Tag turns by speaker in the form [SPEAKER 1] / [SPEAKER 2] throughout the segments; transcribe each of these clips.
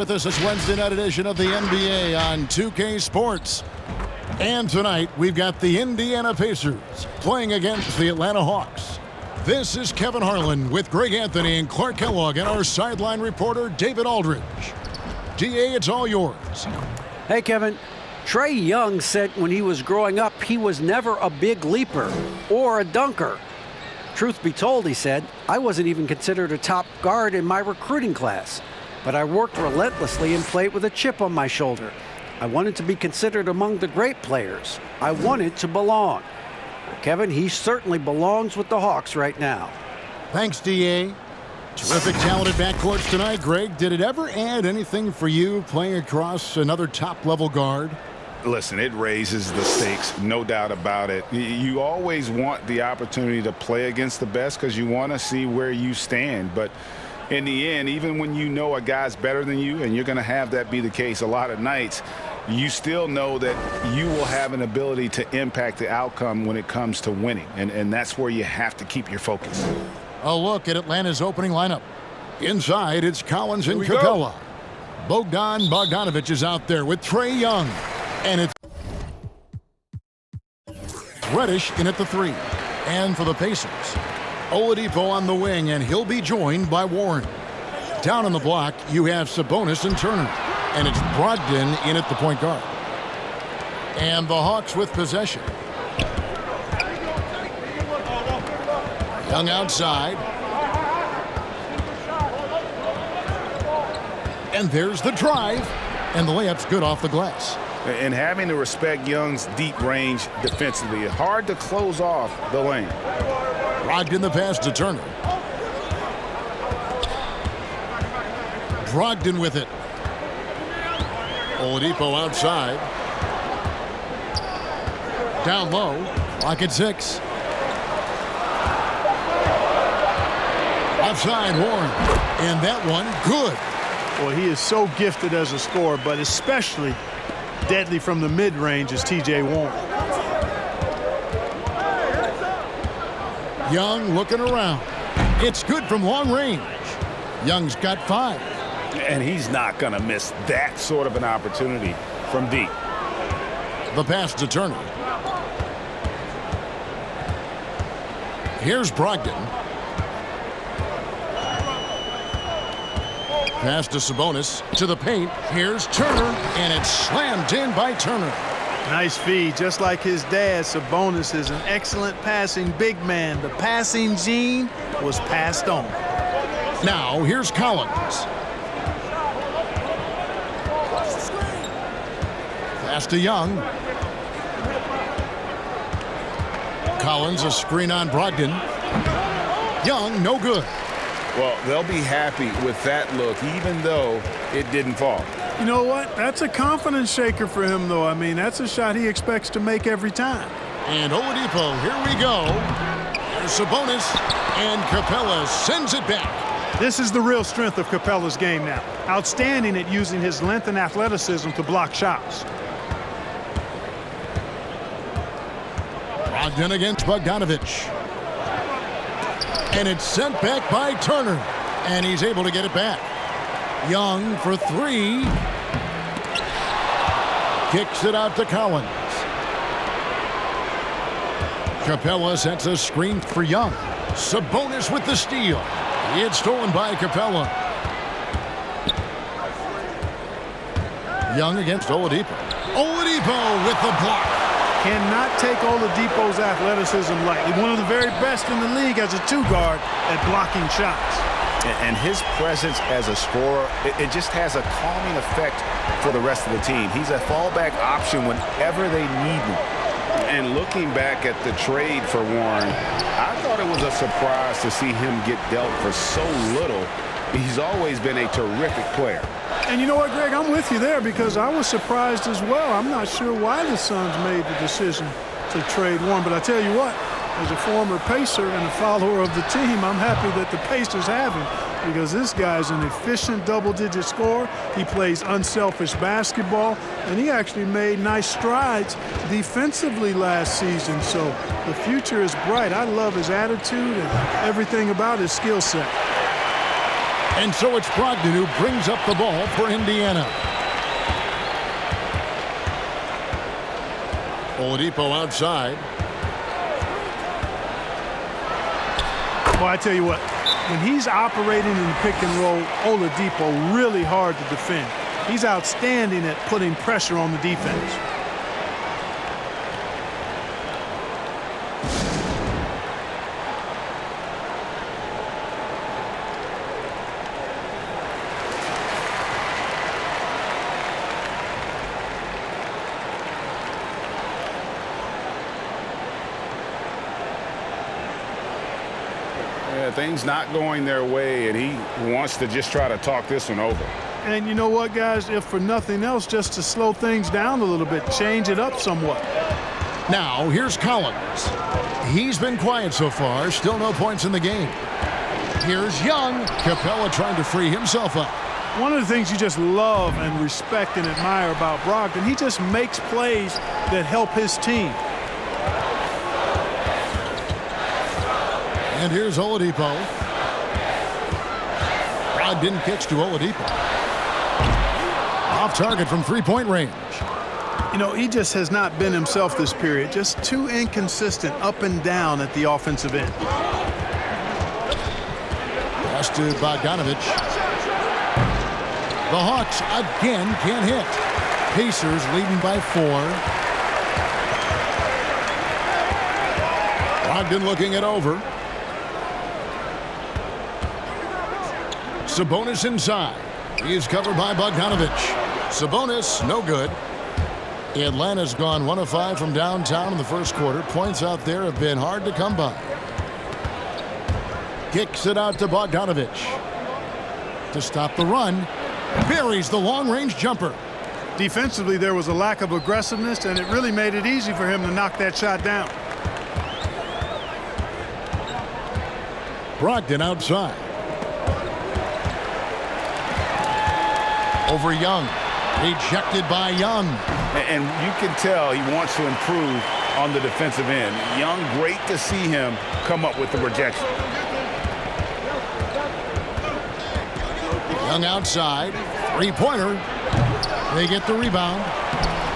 [SPEAKER 1] With us this Wednesday night edition of the NBA on 2K Sports. And tonight we've got the Indiana Pacers playing against the Atlanta Hawks. This is Kevin Harlan with Greg Anthony and Clark Kellogg and our sideline reporter David Aldridge. DA, it's all yours.
[SPEAKER 2] Hey, Kevin. Trae Young said when he was growing up he was never a big leaper or a dunker. Truth be told, he said, I wasn't even considered a top guard in my recruiting class. But I worked relentlessly and played with a chip on my shoulder. I wanted to be considered among the great players. I wanted to belong. Kevin, he certainly belongs with the Hawks right now.
[SPEAKER 1] Thanks, DA. Terrific talented backcourts tonight. Greg, did it ever add anything for you playing across another top-level guard?
[SPEAKER 3] Listen, it raises the stakes, no doubt about it. You always want the opportunity to play against the best because you want to see where you stand. But in the end, even when you know a guy's better than you, and you're going to have that be the case a lot of nights, you still know that you will have an ability to impact the outcome when it comes to winning. And that's where you have to keep your focus.
[SPEAKER 1] A look at Atlanta's opening lineup. Inside, it's Collins and Capella. Bogdan Bogdanovic is out there with Trae Young. And it's Reddish in at the 3. And for the Pacers, Oladipo on the wing, and he'll be joined by Warren. Down on the block, you have Sabonis and Turner. And it's Brogdon in at the point guard. And the Hawks with possession. Young outside. And there's the drive. And the layup's good off the glass.
[SPEAKER 3] And having to respect Young's deep range defensively, it's hard to close off the lane.
[SPEAKER 1] Brogdon the pass to Turner. Brogdon with it. Oladipo outside. Down low. Clock at 6. Offside, Warren. And that one, good.
[SPEAKER 4] Well, he is so gifted as a scorer, but especially deadly from the mid-range is T.J. Warren.
[SPEAKER 1] Young looking around. It's good from long range. Young's got 5.
[SPEAKER 3] And he's not going to miss that sort of an opportunity from deep.
[SPEAKER 1] The pass to Turner. Here's Brogdon. Pass to Sabonis. To the paint. Here's Turner. And it's slammed in by Turner.
[SPEAKER 4] Nice feed. Just like his dad, Sabonis is an excellent passing big man. The passing gene was passed on.
[SPEAKER 1] Now, here's Collins. Pass to Young. Collins, a screen on Brogdon. Young, no good.
[SPEAKER 3] Well, they'll be happy with that look, even though it didn't fall.
[SPEAKER 4] You know what? That's a confidence shaker for him, though. I mean, that's a shot he expects to make every time.
[SPEAKER 1] And Oladipo, here we go. There's Sabonis, and Capella sends it back.
[SPEAKER 4] This is the real strength of Capella's game now. Outstanding at using his length and athleticism to block shots.
[SPEAKER 1] Brogdon against Bogdanovic. And it's sent back by Turner. And he's able to get it back. Young for 3. Kicks it out to Collins. Capella sets a screen for Young. Sabonis with the steal. It's stolen by Capella. Young against Oladipo. Oladipo with the block.
[SPEAKER 4] Cannot take Oladipo's athleticism lightly. One of the very best in the league as a 2-guard at blocking shots.
[SPEAKER 3] And his presence as a scorer, it just has a calming effect for the rest of the team. He's a fallback option whenever they need him. And looking back at the trade for Warren, I thought it was a surprise to see him get dealt for so little. He's always been a terrific player.
[SPEAKER 4] And you know what, Greg? I'm with you there because I was surprised as well. I'm not sure why the Suns made the decision to trade Warren, but I tell you what, as a former Pacer and a follower of the team, I'm happy that the Pacers have him because this guy's an efficient double-digit scorer. He plays unselfish basketball, and he actually made nice strides defensively last season. So the future is bright. I love his attitude and everything about his skill set.
[SPEAKER 1] And so it's Brogdon who brings up the ball for Indiana. Oladipo outside.
[SPEAKER 4] Well, I tell you what, when he's operating in the pick and roll, Oladipo really hard to defend. He's outstanding at putting pressure on the defense.
[SPEAKER 3] Things not going their way, and he wants to just try to talk this one over.
[SPEAKER 4] And you know what, guys? If for nothing else, just to slow things down a little bit, change it up somewhat.
[SPEAKER 1] Now, here's Collins. He's been quiet so far. Still no points in the game. Here's Young. Capella trying to free himself up.
[SPEAKER 4] One of the things you just love and respect and admire about Brogdon, he just makes plays that help his team.
[SPEAKER 1] And here's Oladipo. Brogdon kicks to Oladipo. Off target from three-point range.
[SPEAKER 4] You know, he just has not been himself this period. Just too inconsistent up and down at the offensive end.
[SPEAKER 1] Pass to Bogdanovich. The Hawks again can't hit. Pacers leading by 4. Brogdon looking it over. Sabonis inside. He's covered by Bogdanovich. Sabonis, no good. Atlanta's gone 1 of 5 from downtown in the first quarter. Points out there have been hard to come by. Kicks it out to Bogdanovich. To stop the run. Buries the long-range jumper.
[SPEAKER 4] Defensively, there was a lack of aggressiveness, and it really made it easy for him to knock that shot down.
[SPEAKER 1] Brogdon outside. Over Young. Rejected by Young.
[SPEAKER 3] And you can tell he wants to improve on the defensive end. Young, great to see him come up with the rejection.
[SPEAKER 1] Young outside. Three-pointer. They get the rebound.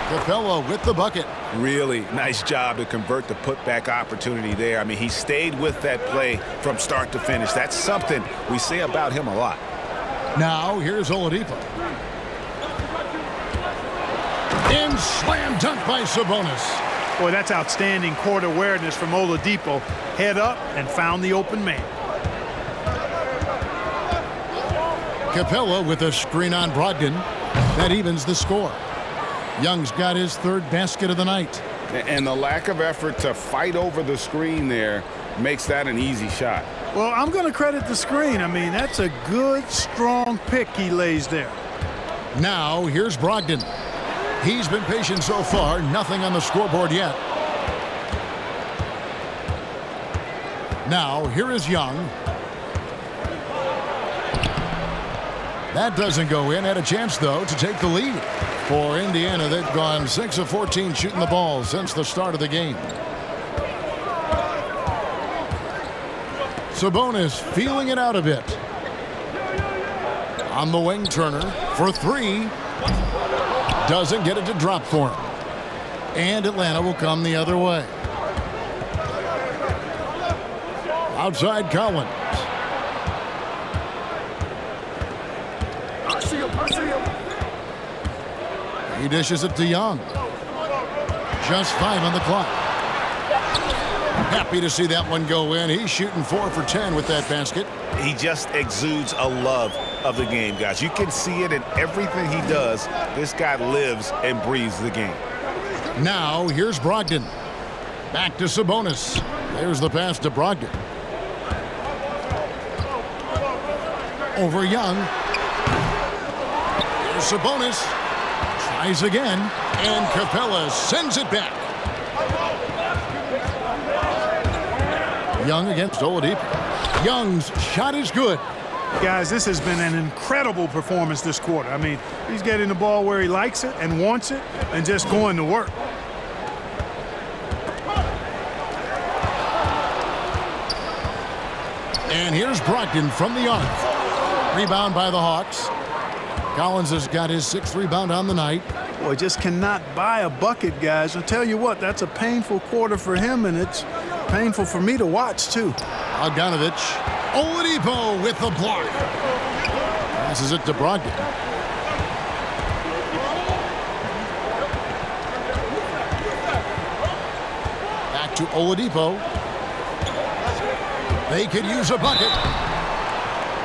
[SPEAKER 1] Capella with the bucket.
[SPEAKER 3] Really nice job to convert the putback opportunity there. I mean, he stayed with that play from start to finish. That's something we say about him a lot.
[SPEAKER 1] Now, here's Oladipo. And slam dunk by Sabonis.
[SPEAKER 4] Boy, that's outstanding court awareness from Oladipo. Head up and found the open man.
[SPEAKER 1] Capella with a screen on Brogdon. That evens the score. Young's got his 3rd basket of the night.
[SPEAKER 3] And the lack of effort to fight over the screen there makes that an easy shot.
[SPEAKER 4] Well, I'm going to credit the screen. I mean, that's a good, strong pick he lays there.
[SPEAKER 1] Now, here's Brogdon. He's been patient so far. Nothing on the scoreboard yet. Now, here is Young. That doesn't go in. Had a chance, though, to take the lead. For Indiana, they've gone 6 of 14 shooting the ball since the start of the game. Sabonis feeling it out a bit. On the wing, Turner for 3. Doesn't get it to drop for him. And Atlanta will come the other way. Outside Collins. He dishes it to Young. Just 5 on the clock. Happy to see that one go in. He's shooting 4 for 10 with that basket.
[SPEAKER 3] He just exudes a love of the game, guys. You can see it in everything he does. This guy lives and breathes the game.
[SPEAKER 1] Now, here's Brogdon. Back to Sabonis. There's the pass to Brogdon. Over Young. Here's Sabonis. Tries again. And Capella sends it back. Young against Oladipo. Young's shot is good.
[SPEAKER 4] Guys, this has been an incredible performance this quarter. I mean, he's getting the ball where he likes it and wants it and just going to work. And
[SPEAKER 1] here's Brogdon from the arc. Rebound by the Hawks. Collins has got his 6th rebound on the night.
[SPEAKER 4] Boy, just cannot buy a bucket, guys. I'll tell you what, that's a painful quarter for him, and it's painful for me to watch, too.
[SPEAKER 1] Bogdanovich. Oladipo with the block. Passes it to Brogdon. Back to Oladipo. They could use a bucket.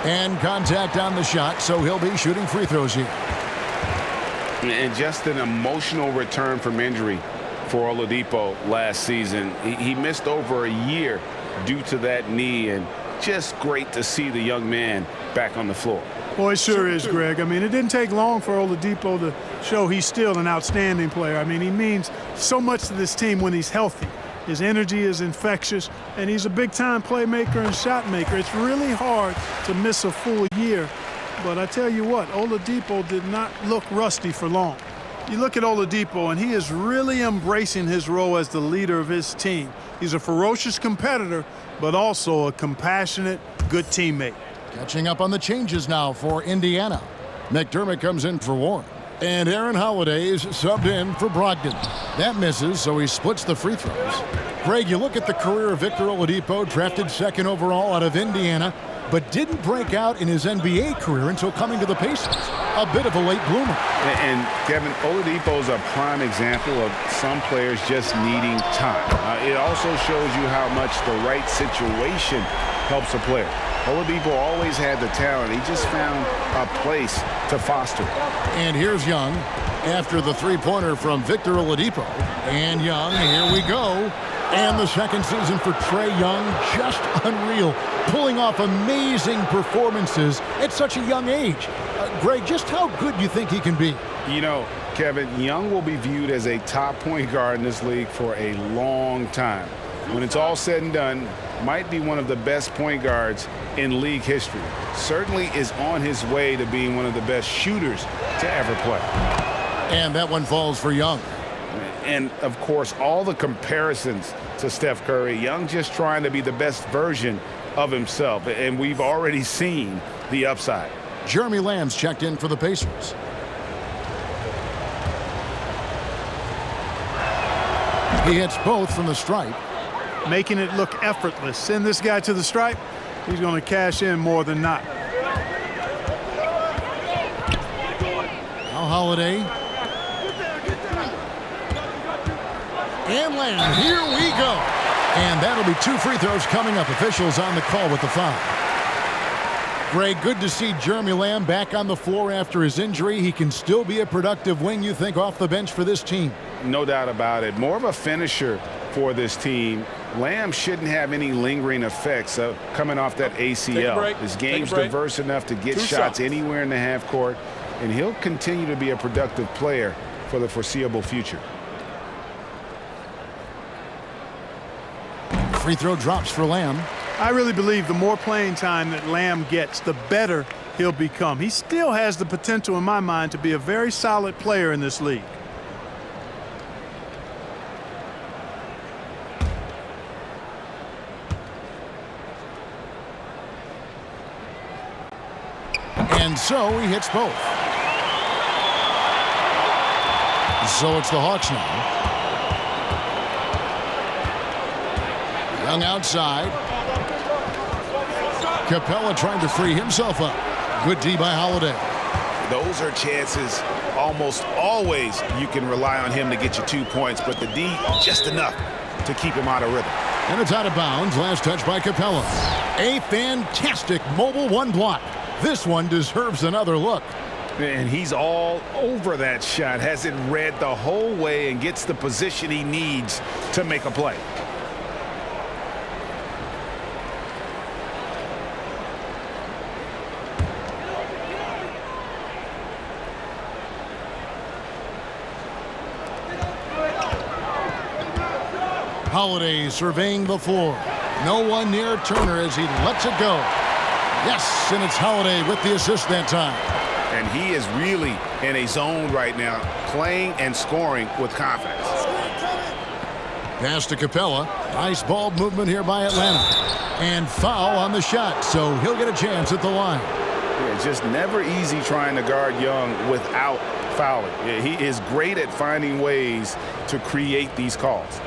[SPEAKER 1] And contact on the shot, so he'll be shooting free throws here.
[SPEAKER 3] And just an emotional return from injury for Oladipo last season. He missed over a year due to that knee, and just great to see the young man back on the floor.
[SPEAKER 4] Boy, it sure is, Greg. I mean, it didn't take long for Oladipo to show he's still an outstanding player. I mean, he means so much to this team when he's healthy. His energy is infectious, and he's a big-time playmaker and shot maker. It's really hard to miss a full year. But I tell you what, Oladipo did not look rusty for long. You look at Oladipo, and he is really embracing his role as the leader of his team. He's a ferocious competitor, but also a compassionate, good teammate.
[SPEAKER 1] Catching up on the changes now for Indiana. McDermott comes in for Warren. And Aaron Holiday is subbed in for Brogdon. That misses, so he splits the free throws. Greg, you look at the career of Victor Oladipo, drafted 2nd overall out of Indiana, but didn't break out in his NBA career until coming to the Pacers. A bit of a late bloomer.
[SPEAKER 3] And Kevin, Oladipo is a prime example of some players just needing time. It also shows you how much the right situation helps a player. Oladipo always had the talent. He just found a place to foster it.
[SPEAKER 1] And here's Young after the three-pointer from Victor Oladipo. And Young, here we go. And the second season for Trae Young, just unreal. Pulling off amazing performances at such a young age. Greg, just how good do you think he can be?
[SPEAKER 3] You know, Kevin, Young will be viewed as a top point guard in this league for a long time. When it's all said and done, might be one of the best point guards in league history. Certainly is on his way to being one of the best shooters to ever play.
[SPEAKER 1] And that one falls for Young.
[SPEAKER 3] And, of course, all the comparisons to Steph Curry. Young just trying to be the best version of himself. And we've already seen the upside.
[SPEAKER 1] Jeremy Lamb's checked in for the Pacers. He hits both from the stripe.
[SPEAKER 4] Making it look effortless. Send this guy to the stripe. He's going to cash in more than not.
[SPEAKER 1] Now Holiday. And Lamb. Here we go. And that'll be 2 free throws coming up. Officials on the call with the foul. Greg, good to see Jeremy Lamb back on the floor after his injury. He can still be a productive wing, you think, off the bench for this team.
[SPEAKER 3] No doubt about it. More of a finisher for this team. Lamb shouldn't have any lingering effects coming off that ACL. His game's diverse enough to get shots anywhere in the half court, and he'll continue to be a productive player for the foreseeable future.
[SPEAKER 1] Free throw drops for Lamb.
[SPEAKER 4] I really believe the more playing time that Lamb gets, the better he'll become. He still has the potential, in my mind, to be a very solid player in this league.
[SPEAKER 1] And so he hits both. So it's the Hawks now. Young outside. Capella trying to free himself up. Good D by Holiday.
[SPEAKER 3] Those are chances almost always you can rely on him to get you 2 points, but the D just enough to keep him out of rhythm.
[SPEAKER 1] And it's out of bounds. Last touch by Capella. A fantastic mobile one block. This one deserves another look.
[SPEAKER 3] And he's all over that shot. Has it read the whole way and gets the position he needs to make a play.
[SPEAKER 1] Holiday surveying the floor. No one near Turner as he lets it go. Yes, and it's Holiday with the assist that time.
[SPEAKER 3] And he is really in a zone right now, playing and scoring with confidence.
[SPEAKER 1] Pass to Capella. Nice ball movement here by Atlanta. And foul on the shot, so he'll get a chance at the line.
[SPEAKER 3] Yeah, it's just never easy trying to guard Young without fouling. Yeah, he is great at finding ways to create these calls.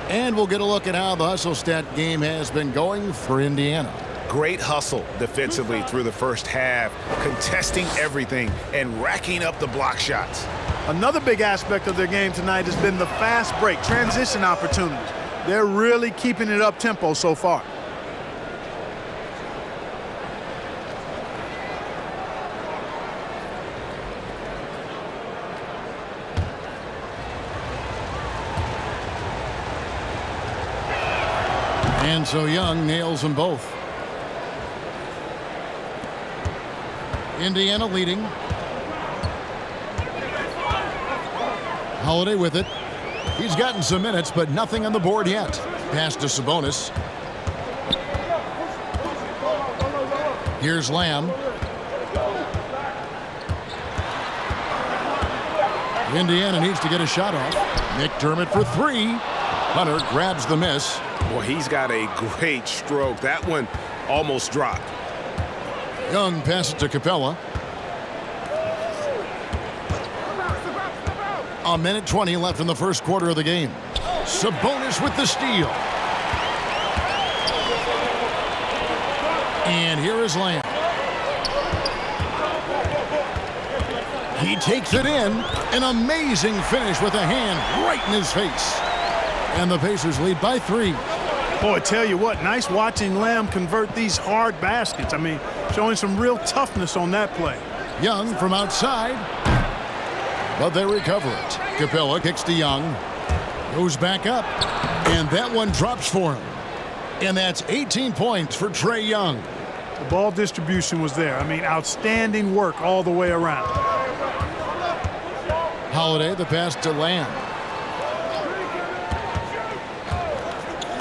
[SPEAKER 1] And we'll get a look at how the hustle stat game has been going for Indiana.
[SPEAKER 3] Great hustle defensively through the first half, contesting everything and racking up the block shots.
[SPEAKER 4] Another big aspect of their game tonight has been the fast break, transition opportunities. They're really keeping it up tempo so far.
[SPEAKER 1] And so Young nails them both. Indiana leading. Holiday with it. He's gotten some minutes, but nothing on the board yet. Pass to Sabonis. Here's Lamb. Indiana needs to get a shot off. McDermott for three. Hunter grabs the miss.
[SPEAKER 3] Boy, he's got a great stroke. That one almost dropped.
[SPEAKER 1] Young passes to Capella. A minute 20 left in the first quarter of the game. Sabonis with the steal. And here is Lamb. He takes it in. An amazing finish with a hand right in his face. And the Pacers lead by 3.
[SPEAKER 4] Boy, I tell you what, nice watching Lamb convert these hard baskets. I mean, showing some real toughness on that play.
[SPEAKER 1] Young from outside. But they recover it. Capella kicks to Young. Goes back up. And that one drops for him. And that's 18 points for Trae Young.
[SPEAKER 4] The ball distribution was there. I mean, outstanding work all the way around.
[SPEAKER 1] Holiday, the pass to Lamb.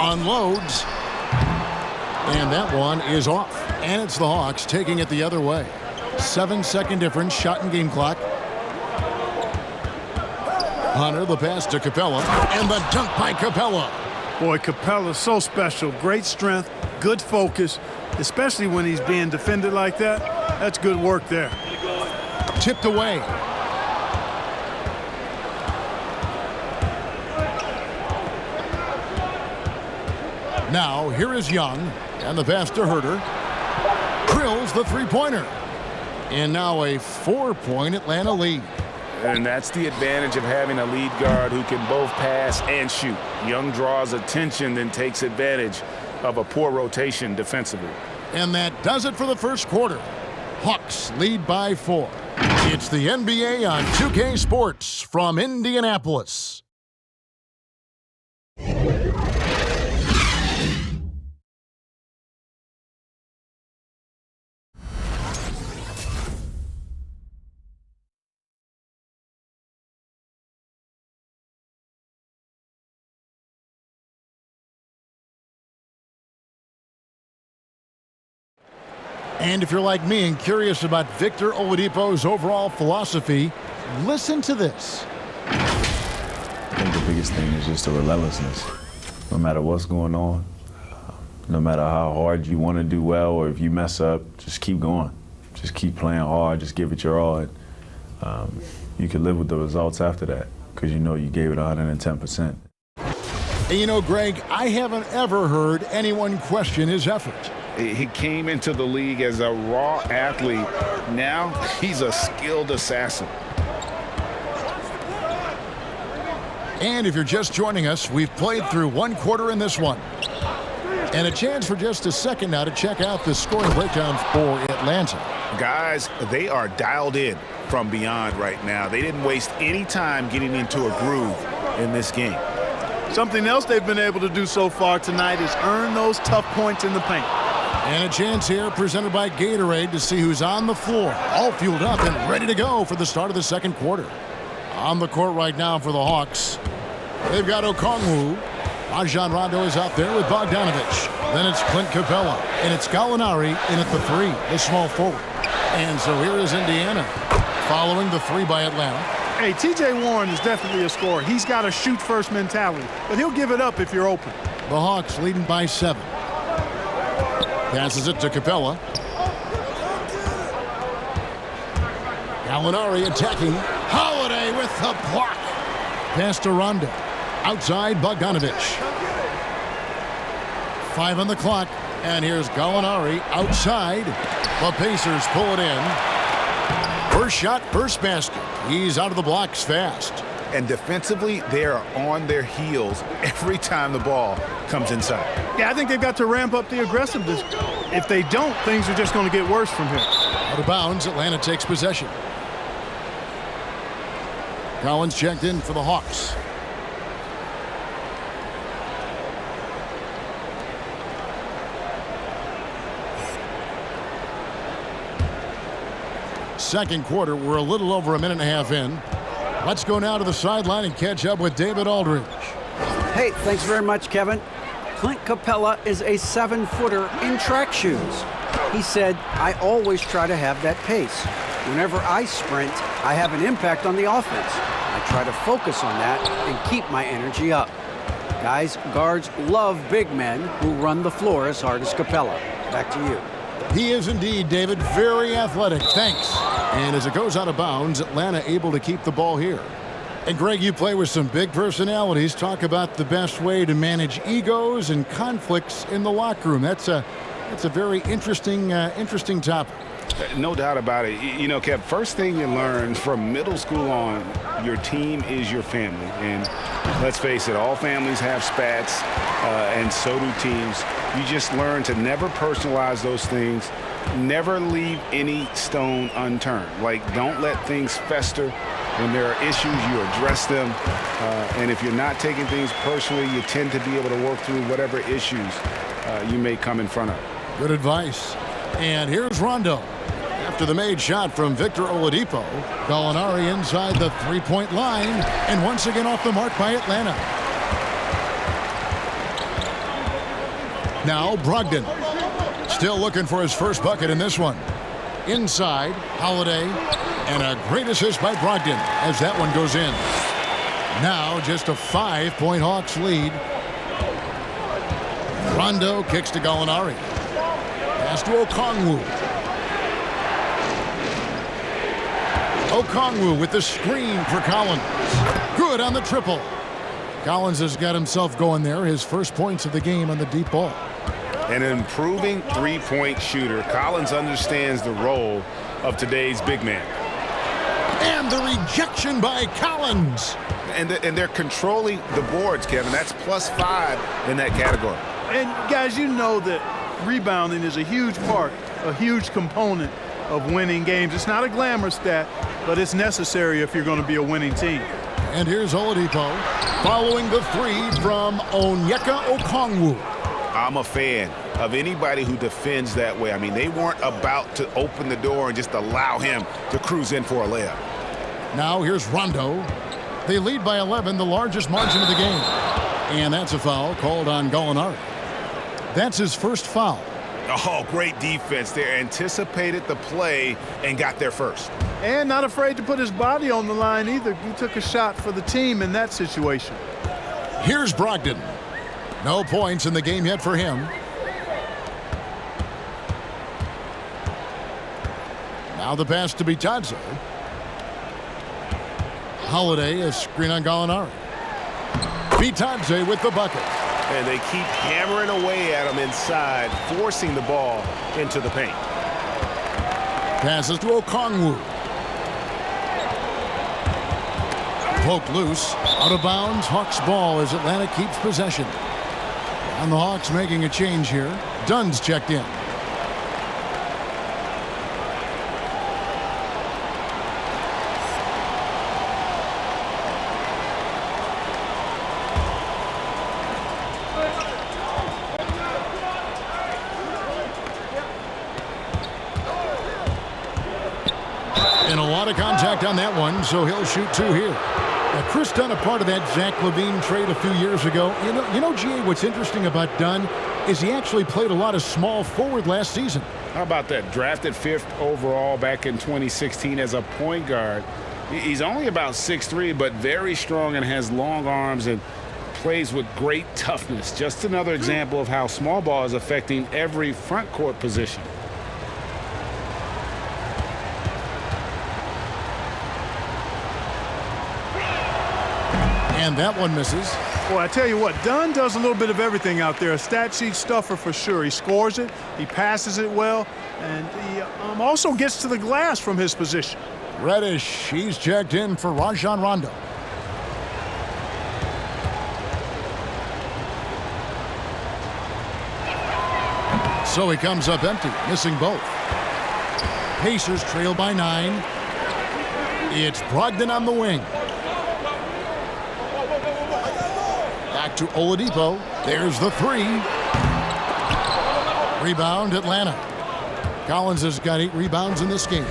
[SPEAKER 1] Unloads. And that one is off. And it's the Hawks taking it the other way. 7-second difference, shot and game clock. Hunter, the pass to Capella. And the dunk by Capella.
[SPEAKER 4] Boy, Capella's so special. Great strength, good focus, especially when he's being defended like that. That's good work there.
[SPEAKER 1] Tipped away. Now, here is Young, and the pass to Herter. Drills the three-pointer. And now a 4-point Atlanta lead.
[SPEAKER 3] And that's the advantage of having a lead guard who can both pass and shoot. Young draws attention, then takes advantage of a poor rotation defensively.
[SPEAKER 1] And that does it for the first quarter. Hawks lead by 4. It's the NBA on 2K Sports from Indianapolis. And if you're like me and curious about Victor Oladipo's overall philosophy, listen to this.
[SPEAKER 5] I think the biggest thing is just the relentlessness. No matter what's going on, no matter how hard you want to do well or if you mess up, just keep going. Just keep playing hard, just give it your all. And, you can live with the results after that because you know you gave it 110%.
[SPEAKER 1] And you know, Greg, I haven't ever heard anyone question his effort.
[SPEAKER 3] He came into the league as a raw athlete. Now he's a skilled assassin.
[SPEAKER 1] And if you're just joining us, we've played through one quarter in this one. And a chance for just a second now to check out the scoring breakdown for Atlanta.
[SPEAKER 3] Guys, they are dialed in from beyond right now. They didn't waste any time getting into a groove in this game.
[SPEAKER 4] Something else they've been able to do so far tonight is earn those tough points in the paint.
[SPEAKER 1] And a chance here presented by Gatorade to see who's on the floor, all fueled up and ready to go for the start of the second quarter. On the court right now for the Hawks, they've got Okongwu. Rajon Rondo is out there with Bogdanovich. Then it's Clint Capella, and it's Gallinari in at the 3, the small forward. And so here is Indiana, following the 3 by Atlanta.
[SPEAKER 4] Hey, T.J. Warren is definitely a scorer. He's got a shoot-first mentality, but he'll give it up if you're open.
[SPEAKER 1] The Hawks leading by 7. Passes it to Capella. Gallinari attacking. Holiday with the block. Pass to Rondo. Outside Bogdanovich. 5 on the clock. And here's Gallinari outside. The Pacers pull it in. First shot, first basket. He's out of the blocks fast.
[SPEAKER 3] And defensively, they are on their heels every time the ball comes inside.
[SPEAKER 4] Yeah, I think they've got to ramp up the aggressiveness. If they don't, things are just going to get worse from here.
[SPEAKER 1] Out of bounds, Atlanta takes possession. Collins checked in for the Hawks. Second quarter, we're a little over a minute and a half in. Let's go now to the sideline and catch up with David Aldridge.
[SPEAKER 2] Hey, thanks very much, Kevin. Clint Capella is a 7-footer in track shoes. He said, I always try to have that pace. Whenever I sprint, I have an impact on the offense. I try to focus on that and keep my energy up. Guys, guards love big men who run the floor as hard as Capella. Back to you.
[SPEAKER 1] He is indeed, David, very athletic. Thanks. And as it goes out of bounds, Atlanta able to keep the ball here. And Greg, you play with some big personalities. Talk about the best way to manage egos and conflicts in the locker room. That's a very interesting topic.
[SPEAKER 3] No doubt about it. You know, Kev, first thing you learn from middle school on, your team is your family. And let's face it, all families have spats, and so do teams. You just learn to never personalize those things. Never leave any stone unturned. Like, don't let things fester. When there are issues, you address them. And if you're not taking things personally, you tend to be able to work through whatever issues you may come in front of.
[SPEAKER 1] Good advice. And here's Rondo. After the made shot from Victor Oladipo, Gallinari inside the three-point line, and once again off the mark by Atlanta. Now Brogdon, still looking for his first bucket in this one. Inside, Holiday, and a great assist by Brogdon as that one goes in. Now just a 5-point Hawks lead. Rondo kicks to Gallinari. Pass to Okongwu. Okongwu with the screen for Collins. Good on the triple. Collins has got himself going there. His first points of the game on the deep ball.
[SPEAKER 3] An improving three-point shooter. Collins understands the role of today's big man.
[SPEAKER 1] And the rejection by Collins.
[SPEAKER 3] And they're controlling the boards, Kevin. That's +5 in that category.
[SPEAKER 4] And guys, you know that rebounding is a huge part, a huge component of winning games. It's not a glamour stat, but it's necessary if you're going to be a winning team.
[SPEAKER 1] And here's Oladipo following the three from Onyeka Okongwu.
[SPEAKER 3] I'm a fan of anybody who defends that way. I mean, they weren't about to open the door and just allow him to cruise in for a layup.
[SPEAKER 1] Now here's Rondo. They lead by 11, the largest margin of the game. And that's a foul called on Gallinari. That's his first foul.
[SPEAKER 3] Oh, great defense there. Anticipated the play and got there first.
[SPEAKER 4] And not afraid to put his body on the line either. He took a shot for the team in that situation.
[SPEAKER 1] Here's Brogdon. No points in the game yet for him. Now the pass to Bitadze. Holiday, a screen on Gallinari. Bitadze with the bucket.
[SPEAKER 3] And they keep hammering away at him inside, forcing the ball into the paint.
[SPEAKER 1] Passes to Okongwu. Poked loose. Out of bounds. Hawks ball as Atlanta keeps possession. And the Hawks making a change here. Dunn's checked in. And a lot of contact on that one, so he'll shoot two here. Now, Chris Dunn, a part of that Zach LaVine trade a few years ago. You know, G.A., what's interesting about Dunn is he actually played a lot of small forward last season.
[SPEAKER 3] How about that? Drafted 5th overall back in 2016 as a point guard. He's only about 6'3", but very strong and has long arms and plays with great toughness. Just another example of how small ball is affecting every front court position.
[SPEAKER 1] And that one misses.
[SPEAKER 4] Boy, I tell you what, Dunn does a little bit of everything out there. A stat sheet stuffer for sure. He scores it, he passes it well, and he also gets to the glass from his position.
[SPEAKER 1] Reddish, he's checked in for Rajon Rondo. So he comes up empty, missing both. Pacers trail by 9. It's Brogdon on the wing. Back to Oladipo. There's the 3. Rebound, Atlanta. Collins has got 8 rebounds in this game.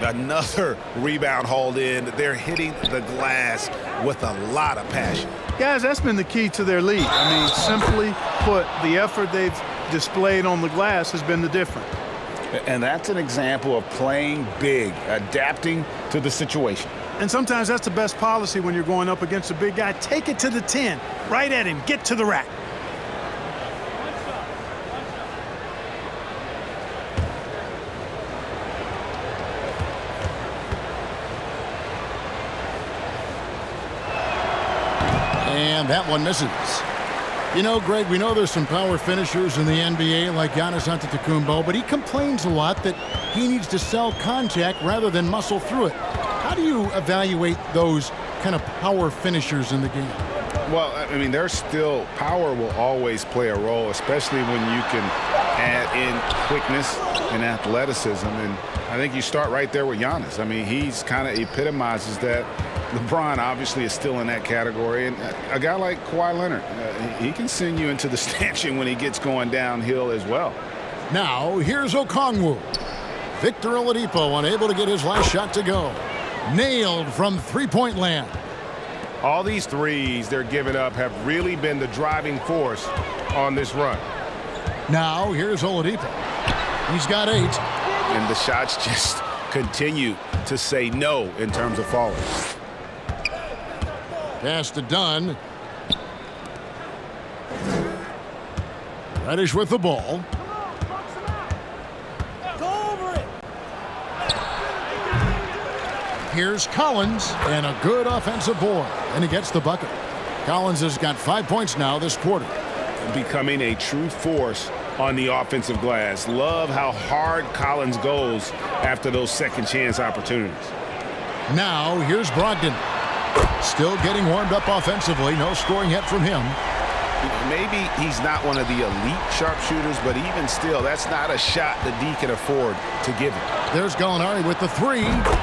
[SPEAKER 3] Another rebound hauled in. They're hitting the glass with a lot of passion.
[SPEAKER 4] Guys, that's been the key to their lead. I mean, simply put, the effort they've displayed on the glass has been the difference.
[SPEAKER 3] And that's an example of playing big, adapting to the situation.
[SPEAKER 4] And sometimes that's the best policy when you're going up against a big guy. Take it to the 10, right at him, get to the rack.
[SPEAKER 1] And that one misses. You know, Greg, we know there's some power finishers in the NBA like Giannis Antetokounmpo, but he complains a lot that he needs to sell contact rather than muscle through it. How do you evaluate those kind of power finishers in the game?
[SPEAKER 3] Well, I mean, there's still power will always play a role, especially when you can add in quickness and athleticism. And I think you start right there with Giannis. I mean, he's kind of epitomizes that. LeBron obviously is still in that category. And a guy like Kawhi Leonard, he can send you into the stanchion when he gets going downhill as well.
[SPEAKER 1] Now, here's Okongwu. Victor Oladipo unable to get his last shot to go. Nailed from three-point land.
[SPEAKER 3] All these threes they're giving up have really been the driving force on this run.
[SPEAKER 1] Now, here's Oladipo. He's got 8.
[SPEAKER 3] And the shots just continue to say no in terms of falling.
[SPEAKER 1] Pass to Dunn. Reddish with the ball. Here's Collins, and a good offensive board, and he gets the bucket. Collins has got 5 points now this quarter.
[SPEAKER 3] Becoming a true force on the offensive glass. Love how hard Collins goes after those second chance opportunities.
[SPEAKER 1] Now, here's Brogdon. Still getting warmed up offensively. No scoring yet from him.
[SPEAKER 3] Maybe he's not one of the elite sharpshooters, but even still, that's not a shot that D can afford to give him.
[SPEAKER 1] There's Gallinari with the 3.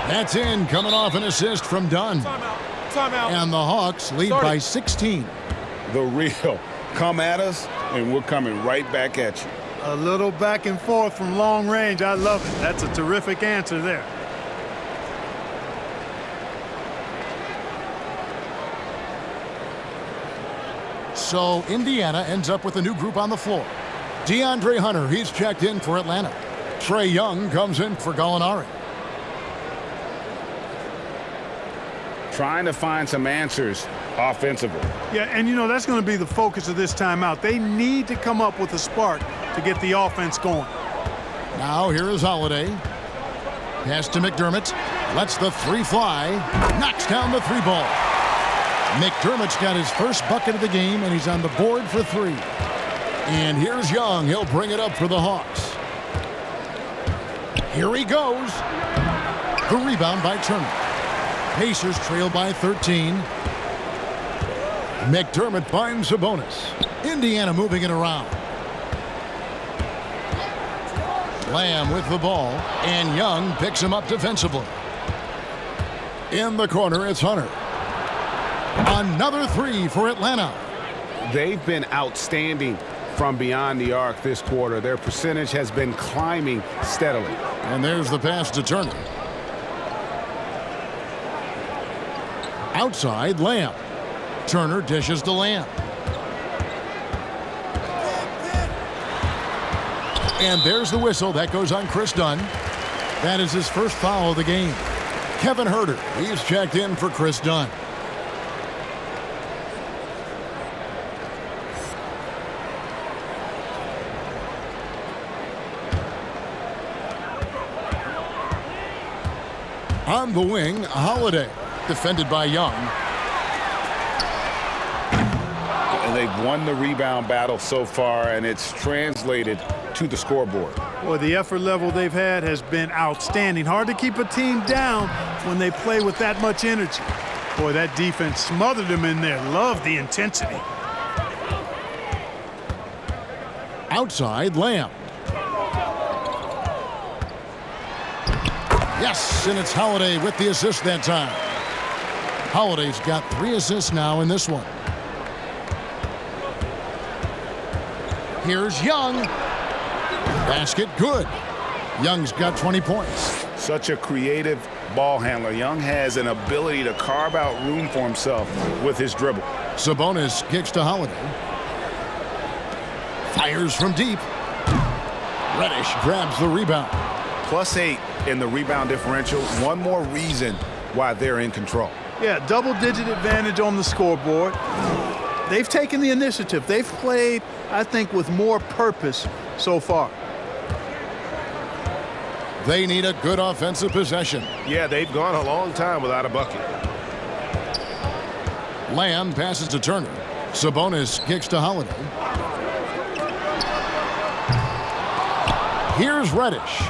[SPEAKER 1] That's in, coming off an assist from Dunn.
[SPEAKER 4] Timeout.
[SPEAKER 1] And the Hawks lead by 16.
[SPEAKER 3] The real come at us, and we're coming right back at you.
[SPEAKER 4] A little back and forth from long range. I love it. That's a terrific answer there.
[SPEAKER 1] So Indiana ends up with a new group on the floor. DeAndre Hunter, he's checked in for Atlanta. Trae Young comes in for Gallinari.
[SPEAKER 3] Trying to find some answers offensively.
[SPEAKER 4] Yeah, and you know, that's going to be the focus of this timeout. They need to come up with a spark to get the offense going.
[SPEAKER 1] Now here is Holiday. Pass to McDermott. Lets the 3 fly. Knocks down the 3 ball. McDermott's got his first bucket of the game, and he's on the board for 3. And here's Young. He'll bring it up for the Hawks. Here he goes. The rebound by Turner. Pacers trail by 13. McDermott finds Sabonis. Indiana moving it around. Lamb with the ball, and Young picks him up defensively. In the corner, it's Hunter. Another 3 for Atlanta.
[SPEAKER 3] They've been outstanding from beyond the arc this quarter. Their percentage has been climbing steadily.
[SPEAKER 1] And there's the pass to Turner. Outside, Lamb. Turner dishes to Lamb. And there's the whistle. That goes on Chris Dunn. That is his first foul of the game. Kevin Huerter, he's checked in for Chris Dunn. On the wing, Holiday, defended by Young.
[SPEAKER 3] They've won the rebound battle so far, and it's translated to the scoreboard.
[SPEAKER 4] Boy, the effort level they've had has been outstanding. Hard to keep a team down when they play with that much energy. Boy, that defense smothered them in there. Love the intensity.
[SPEAKER 1] Outside, Lamb. Yes, and it's Holiday with the assist that time. Holiday's got 3 assists now in this one. Here's Young. Basket good. Young's got 20 points.
[SPEAKER 3] Such a creative ball handler. Young has an ability to carve out room for himself with his dribble.
[SPEAKER 1] Sabonis kicks to Holiday. Fires from deep. Reddish grabs the rebound.
[SPEAKER 3] +8 in the rebound differential. One more reason why they're in control.
[SPEAKER 4] Yeah, double-digit advantage on the scoreboard. They've taken the initiative. They've played, I think, with more purpose so far.
[SPEAKER 1] They need a good offensive possession.
[SPEAKER 3] Yeah, they've gone a long time without a bucket.
[SPEAKER 1] Lamb passes to Turner. Sabonis kicks to Holiday. Here's Reddish.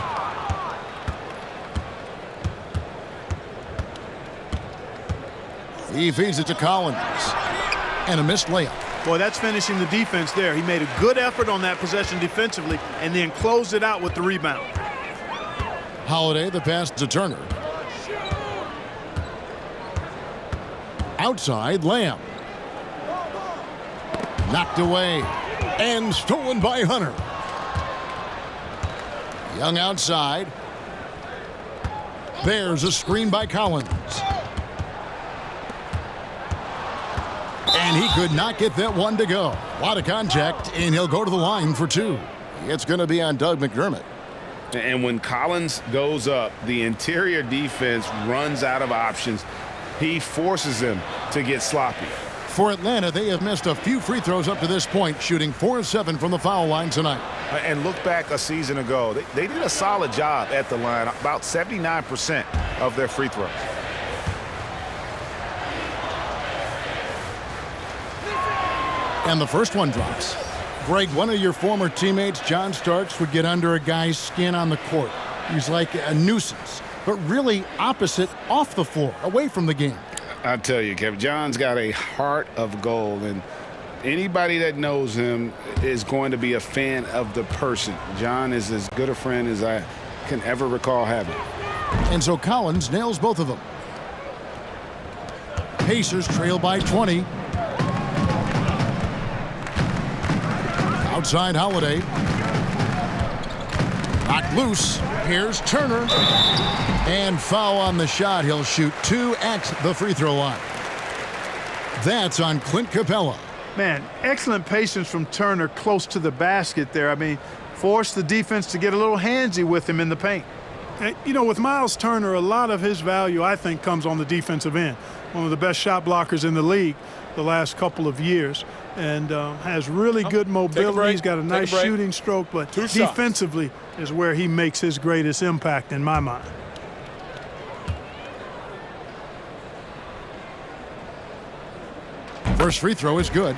[SPEAKER 1] He feeds it to Collins. And a missed layup.
[SPEAKER 4] Boy, that's finishing the defense there. He made a good effort on that possession defensively and then closed it out with the rebound.
[SPEAKER 1] Holiday, the pass to Turner. Outside, Lamb. Knocked away and stolen by Hunter. Young outside. There's a screen by Collins. And he could not get that one to go. A lot of contact, and he'll go to the line for 2. It's going to be on Doug McDermott.
[SPEAKER 3] And when Collins goes up, the interior defense runs out of options. He forces them to get sloppy.
[SPEAKER 1] For Atlanta, they have missed a few free throws up to this point, shooting 4 of 7 from the foul line tonight.
[SPEAKER 3] And look back a season ago. They did a solid job at the line, about 79% of their free throws.
[SPEAKER 1] And the first one drops. Greg, one of your former teammates, John Starks, would get under a guy's skin on the court. He's like a nuisance, but really opposite off the floor, away from the game.
[SPEAKER 3] I tell you, Kevin, John's got a heart of gold, and anybody that knows him is going to be a fan of the person. John is as good a friend as I can ever recall having.
[SPEAKER 1] And so Collins nails both of them. Pacers trail by 20. Outside Holiday. Knocked loose. Here's Turner. And foul on the shot. He'll shoot 2 at the free throw line. That's on Clint Capella.
[SPEAKER 4] Man, excellent patience from Turner close to the basket there. I mean, forced the defense to get a little handsy with him in the paint. You know, with Miles Turner, a lot of his value, I think, comes on the defensive end. One of the best shot blockers in the league the last couple of years, and has really good mobility. He's got a nice shooting stroke, but defensively is where he makes his greatest impact in my mind.
[SPEAKER 1] First free throw is good.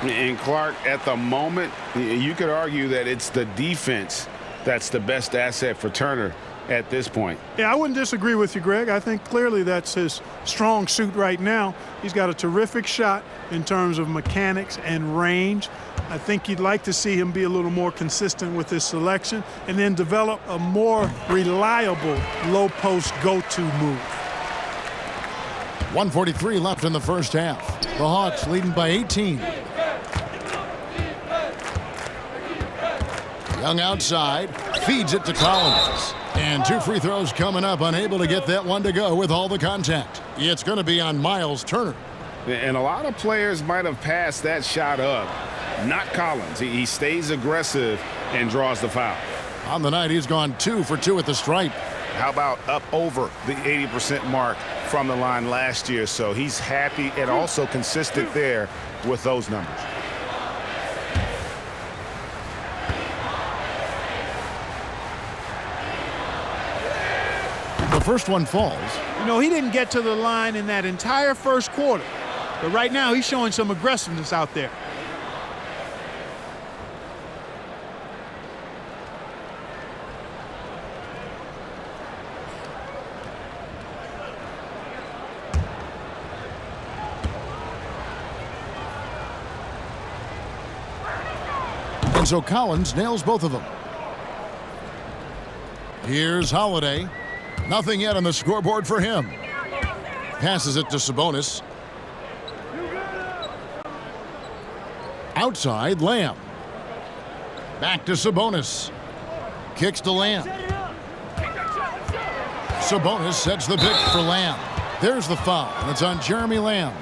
[SPEAKER 3] And Clark, at the moment, you could argue that it's the defense that's the best asset for Turner at this point.
[SPEAKER 4] Yeah, I wouldn't disagree with you, Greg. I think clearly that's his strong suit right now. He's got a terrific shot in terms of mechanics and range. I think you'd like to see him be a little more consistent with his selection and then develop a more reliable low post go-to move.
[SPEAKER 1] 1:43 left in the first half. The Hawks leading by 18. Young outside, feeds it to Collins. And 2 free throws coming up, unable to get that one to go with all the contact. It's going to be on Miles Turner.
[SPEAKER 3] And a lot of players might have passed that shot up. Not Collins. He stays aggressive and draws the foul.
[SPEAKER 1] On the night, he's gone 2 for 2 at the stripe.
[SPEAKER 3] How about up over the 80% mark from the line last year? So he's happy and also consistent there with those numbers.
[SPEAKER 1] The first one falls.
[SPEAKER 4] You know, he didn't get to the line in that entire first quarter, but right now he's showing some aggressiveness out there.
[SPEAKER 1] And so Collins nails both of them. Here's Holiday. Nothing yet on the scoreboard for him. Passes it to Sabonis. Outside, Lamb. Back to Sabonis. Kicks to Lamb. Sabonis sets the pick for Lamb. There's the foul, and it's on Jeremy Lamb.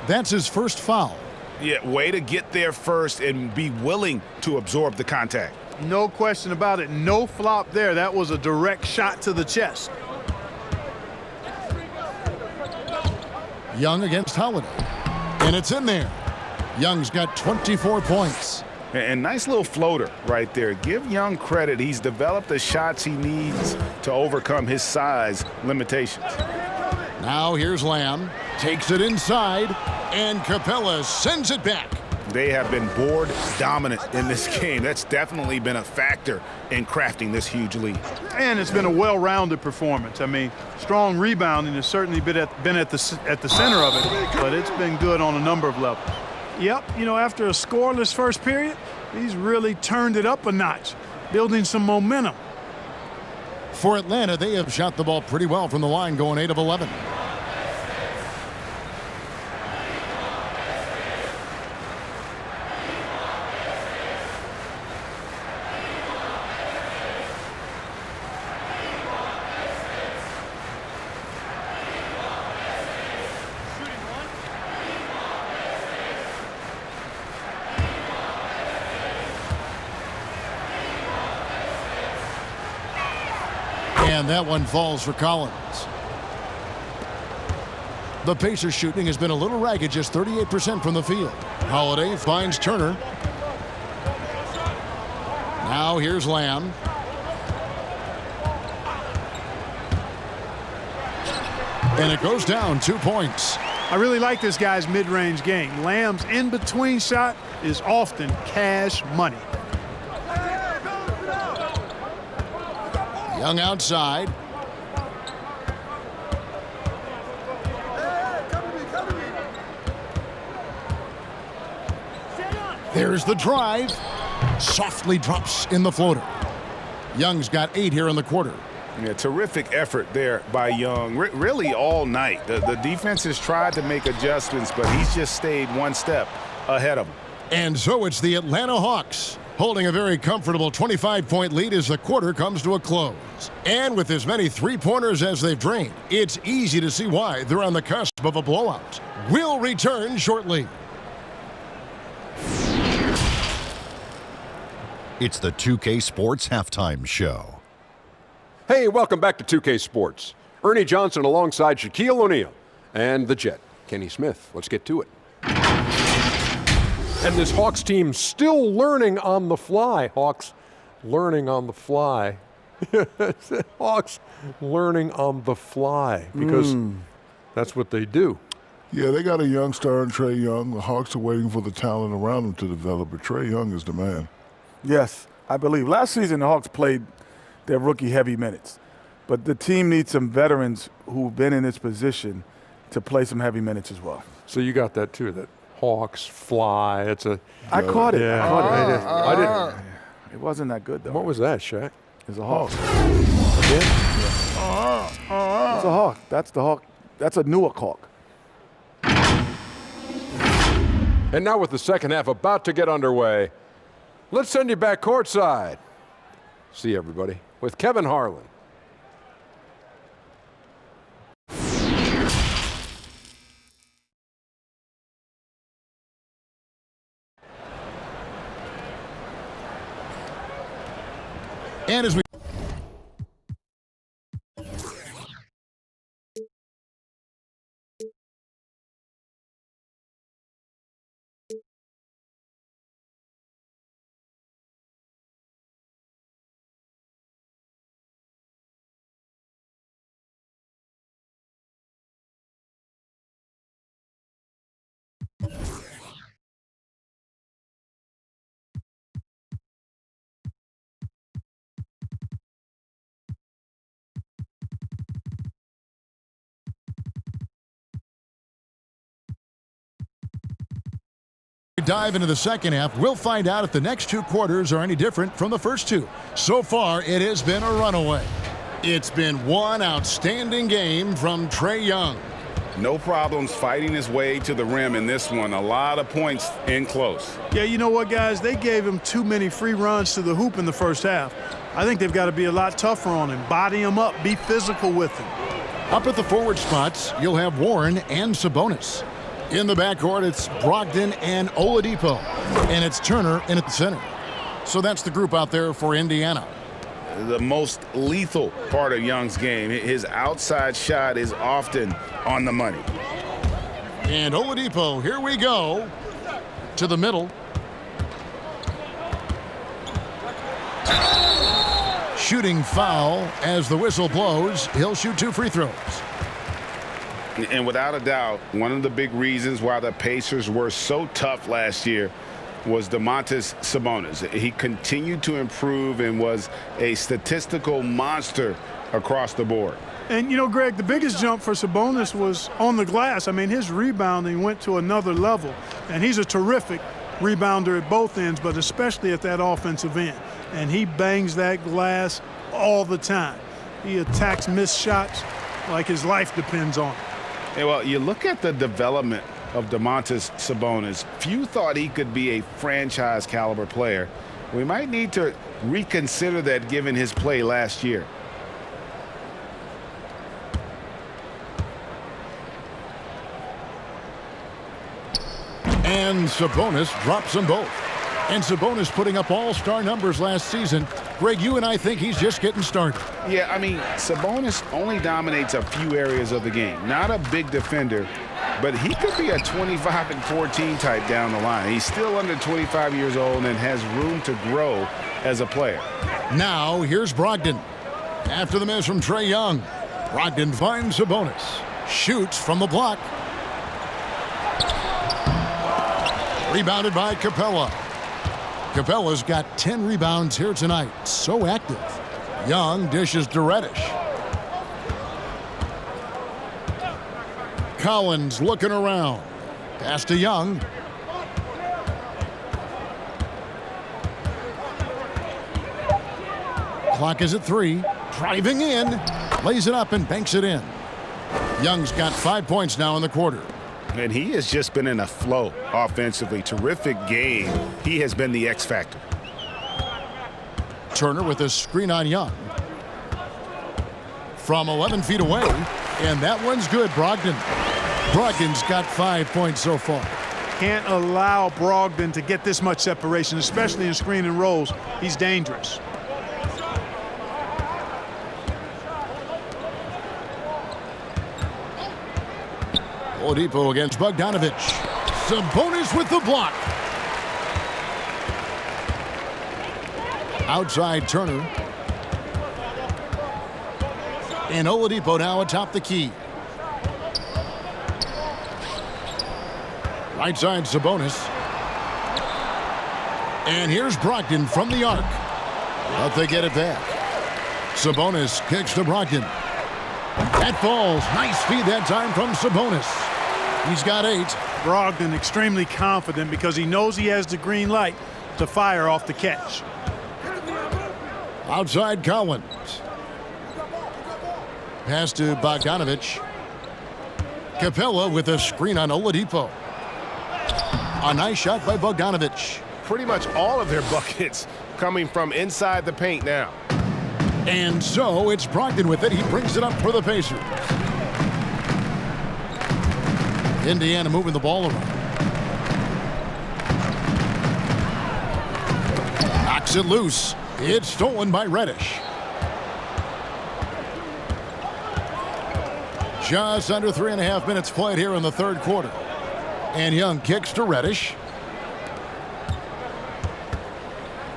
[SPEAKER 1] That's his first foul.
[SPEAKER 3] Yeah, way to get there first and be willing to absorb the contact.
[SPEAKER 4] No question about it. No flop there. That was a direct shot to the chest.
[SPEAKER 1] Young against Holiday. And it's in there. Young's got 24 points.
[SPEAKER 3] And nice little floater right there. Give Young credit. He's developed the shots he needs to overcome his size limitations.
[SPEAKER 1] Now here's Lamb. Takes it inside. And Capella sends it back.
[SPEAKER 3] They have been board dominant in this game. That's definitely been a factor in crafting this huge lead.
[SPEAKER 4] And it's been a well-rounded performance. I mean, strong rebounding has certainly been at the center of it, but it's been good on a number of levels. Yep, you know, after a scoreless first period, he's really turned it up a notch, building some momentum.
[SPEAKER 1] For Atlanta, they have shot the ball pretty well from the line, going 8 of 11. And that one falls for Collins. The Pacers shooting has been a little ragged, just 38% from the field. Holiday finds Turner. Now here's Lamb. And it goes down 2 points.
[SPEAKER 4] I really like this guy's mid-range game. Lamb's in-between shot is often cash money.
[SPEAKER 1] Young outside. There's the drive. Softly drops in the floater. Young's got 8 here in the quarter.
[SPEAKER 3] Yeah, terrific effort there by Young, really all night. The defense has tried to make adjustments, but he's just stayed one step ahead of them.
[SPEAKER 1] And so it's the Atlanta Hawks holding a very comfortable 25-point lead as the quarter comes to a close. And with as many three-pointers as they've drained, it's easy to see why they're on the cusp of a blowout. We'll return shortly.
[SPEAKER 6] It's the 2K Sports Halftime Show.
[SPEAKER 7] Hey, welcome back to 2K Sports. Ernie Johnson alongside Shaquille O'Neal and the Jet, Kenny Smith. Let's get to it. And this Hawks team still learning on the fly. Hawks learning on the fly. Hawks learning on the fly because that's what they do.
[SPEAKER 8] Yeah, they got a young star in Trae Young. The Hawks are waiting for the talent around them to develop, but Trae Young is the man.
[SPEAKER 9] Yes, I believe. Last season, the Hawks played their rookie heavy minutes, but the team needs some veterans who've been in this position to play some heavy minutes as well.
[SPEAKER 7] So you got that too, that Hawks fly. It's a.
[SPEAKER 9] I caught it.
[SPEAKER 7] Yeah.
[SPEAKER 9] I caught it.
[SPEAKER 7] I didn't.
[SPEAKER 9] It wasn't that good, though.
[SPEAKER 7] What was that, Shaq?
[SPEAKER 9] It's a Hawk. It's a Hawk. That's the Hawk. That's a Newark Hawk.
[SPEAKER 7] And now with the second half about to get underway, let's send you back courtside. See everybody with Kevin Harlan.
[SPEAKER 1] And as we dive into the second half, we'll find out if the next two quarters are any different from the first two. So far, it has been a runaway. It's been one outstanding game from Trae Young.
[SPEAKER 3] No problems fighting his way to the rim in this one. A lot of points in close.
[SPEAKER 4] Yeah, you know what, guys? They gave him too many free runs to the hoop in the first half. I think they've got to be a lot tougher on him. Body him up. Be physical with him.
[SPEAKER 1] Up at the forward spots, you'll have Warren and Sabonis. In the backcourt, it's Brogdon and Oladipo. And it's Turner in at the center. So that's the group out there for Indiana.
[SPEAKER 3] The most lethal part of Young's game. His outside shot is often on the money.
[SPEAKER 1] And Oladipo, here we go, to the middle. Shooting foul as the whistle blows. He'll shoot 2 free throws.
[SPEAKER 3] And without a doubt, one of the big reasons why the Pacers were so tough last year was Domantas Sabonis. He continued to improve and was a statistical monster across the board.
[SPEAKER 4] And, you know, Greg, the biggest jump for Sabonis was on the glass. I mean, his rebounding went to another level. And he's a terrific rebounder at both ends, but especially at that offensive end. And he bangs that glass all the time. He attacks missed shots like his life depends on it.
[SPEAKER 3] Hey, well, you look at the development of Domantas Sabonis. Few thought he could be a franchise caliber player. We might need to reconsider that given his play last year.
[SPEAKER 1] And Sabonis drops them both. And Sabonis putting up all-star numbers last season. Greg, you and I think he's just getting started.
[SPEAKER 3] Yeah, I mean, Sabonis only dominates a few areas of the game. Not a big defender, but he could be a 25 and 14 type down the line. He's still under 25 years old and has room to grow as a player.
[SPEAKER 1] Now, here's Brogdon. After the miss from Trae Young, Brogdon finds Sabonis. Shoots from the block. Rebounded by Capella. Capella's got 10 rebounds here tonight. So active. Young dishes to Reddish. Collins looking around. Pass to Young. Clock is at 3. Driving in. Lays it up and banks it in. Young's got 5 points now in the quarter.
[SPEAKER 3] And he has just been in a flow offensively. Terrific game. He has been the X factor.
[SPEAKER 1] Turner with a screen on Young. From 11 feet away. And that one's good, Brogdon. Brogdon's got 5 points so far.
[SPEAKER 4] Can't allow Brogdon to get this much separation, especially in screen and rolls. He's dangerous.
[SPEAKER 1] Oladipo against Bogdanovic. Sabonis with the block. Outside Turner. And Oladipo now atop the key. Right side Sabonis. And here's Brogdon from the arc. But they get it back. Sabonis kicks to Brogdon. That falls. Nice feed that time from Sabonis. He's got 8.
[SPEAKER 4] Brogdon extremely confident because he knows he has the green light to fire off the catch.
[SPEAKER 1] Outside Collins. Pass to Bogdanovic. Capella with a screen on Oladipo. A nice shot by Bogdanovic.
[SPEAKER 10] Pretty much all of their buckets coming from inside the paint now.
[SPEAKER 1] And so it's Brogdon with it. He brings it up for the Pacers. Indiana moving the ball around. Knocks it loose. It's stolen by Reddish. Just under 3.5 minutes played here in the third quarter. And Young kicks to Reddish.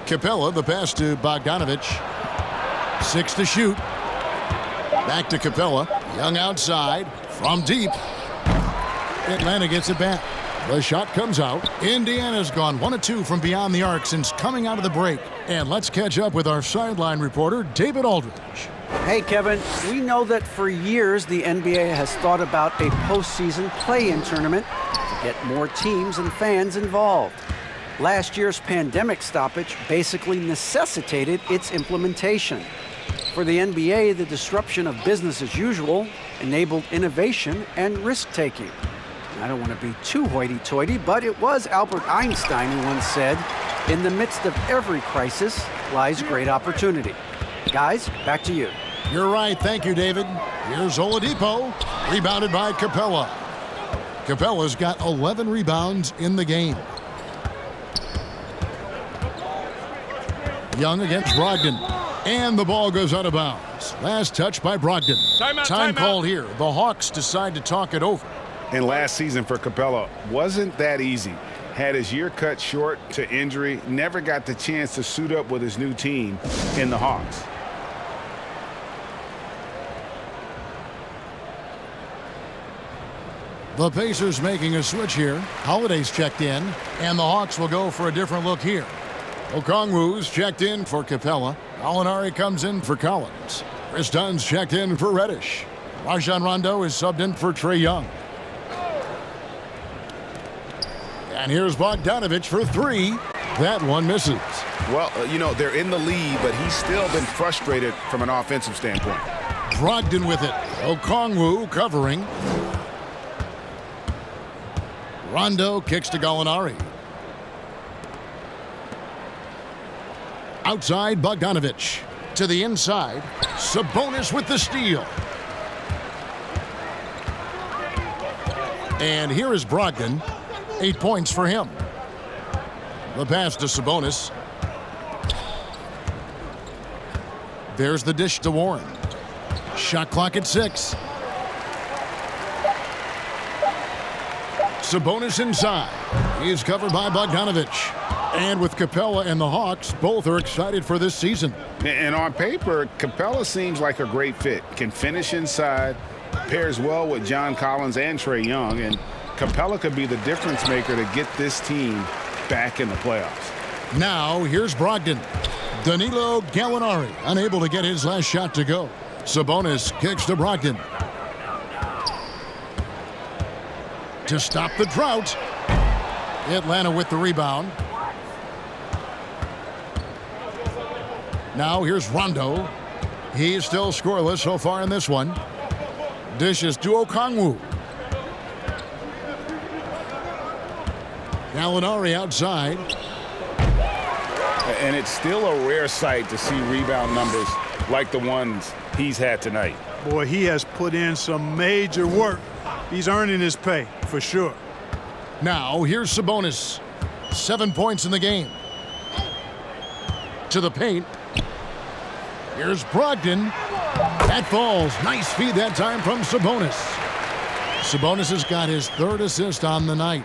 [SPEAKER 1] Capella, the pass to Bogdanovic. 6 to shoot. Back to Capella. Young outside. From deep. Atlanta gets it back. The shot comes out. Indiana's gone 1 of 2 from beyond the arc since coming out of the break. And let's catch up with our sideline reporter, David Aldridge.
[SPEAKER 2] Hey, Kevin, we know that for years the NBA has thought about a postseason play-in tournament. get more teams and fans involved. Last year's pandemic stoppage basically necessitated its implementation. For the NBA, the disruption of business as usual enabled innovation and risk-taking. I don't want to be too hoity-toity, but it was Albert Einstein who once said, "In the midst of every crisis lies great opportunity." Guys, back to you.
[SPEAKER 1] You're right. Thank you, David. Here's Oladipo, rebounded by Capella. Capella's got 11 rebounds in the game. Young against Brogdon. And the ball goes out of bounds. Last touch by Brogdon. Time called here. The Hawks decide to talk it over.
[SPEAKER 3] And last season for Capella wasn't that easy. Had his year cut short to injury, never got the chance to suit up with his new team in the Hawks.
[SPEAKER 1] The Pacers making a switch here. Holiday's checked in, and the Hawks will go for a different look here. Okongwu's checked in for Capella. Gallinari comes in for Collins. Chris Dunn's checked in for Reddish. Rajon Rondo is subbed in for Trae Young. And here's Bogdanovich for three. That one misses.
[SPEAKER 3] Well, they're in the lead, but he's still been frustrated from an offensive standpoint.
[SPEAKER 1] Brogdon with it. Okongwu covering. Rondo kicks to Gallinari. Outside, Bogdanovich. To the inside. Sabonis with the steal. And here is Brogdon. 8 points for him. The pass to Sabonis. There's the dish to Warren. Shot clock at 6. Sabonis inside. He's covered by Bogdanovich. And with Capella and the Hawks, both are excited for this season.
[SPEAKER 3] And on paper, Capella seems like a great fit. Can finish inside, pairs well with John Collins and Trae Young, and Capella could be the difference maker to get this team back in the playoffs.
[SPEAKER 1] Now, here's Brogdon. Danilo Gallinari, unable to get his last shot to go. Sabonis kicks to Brogdon. To stop the drought. Atlanta with the rebound. Now here's Rondo. He's still scoreless so far in this one. Dishes to Okongwu. Gallinari outside.
[SPEAKER 3] And it's still a rare sight to see rebound numbers like the ones he's had tonight.
[SPEAKER 4] Boy, he has put in some major work. He's earning his pay, for sure.
[SPEAKER 1] Now, here's Sabonis. 7 points in the game. To the paint. Here's Brogdon. That falls. Nice feed that time from Sabonis. Sabonis has got his third assist on the night.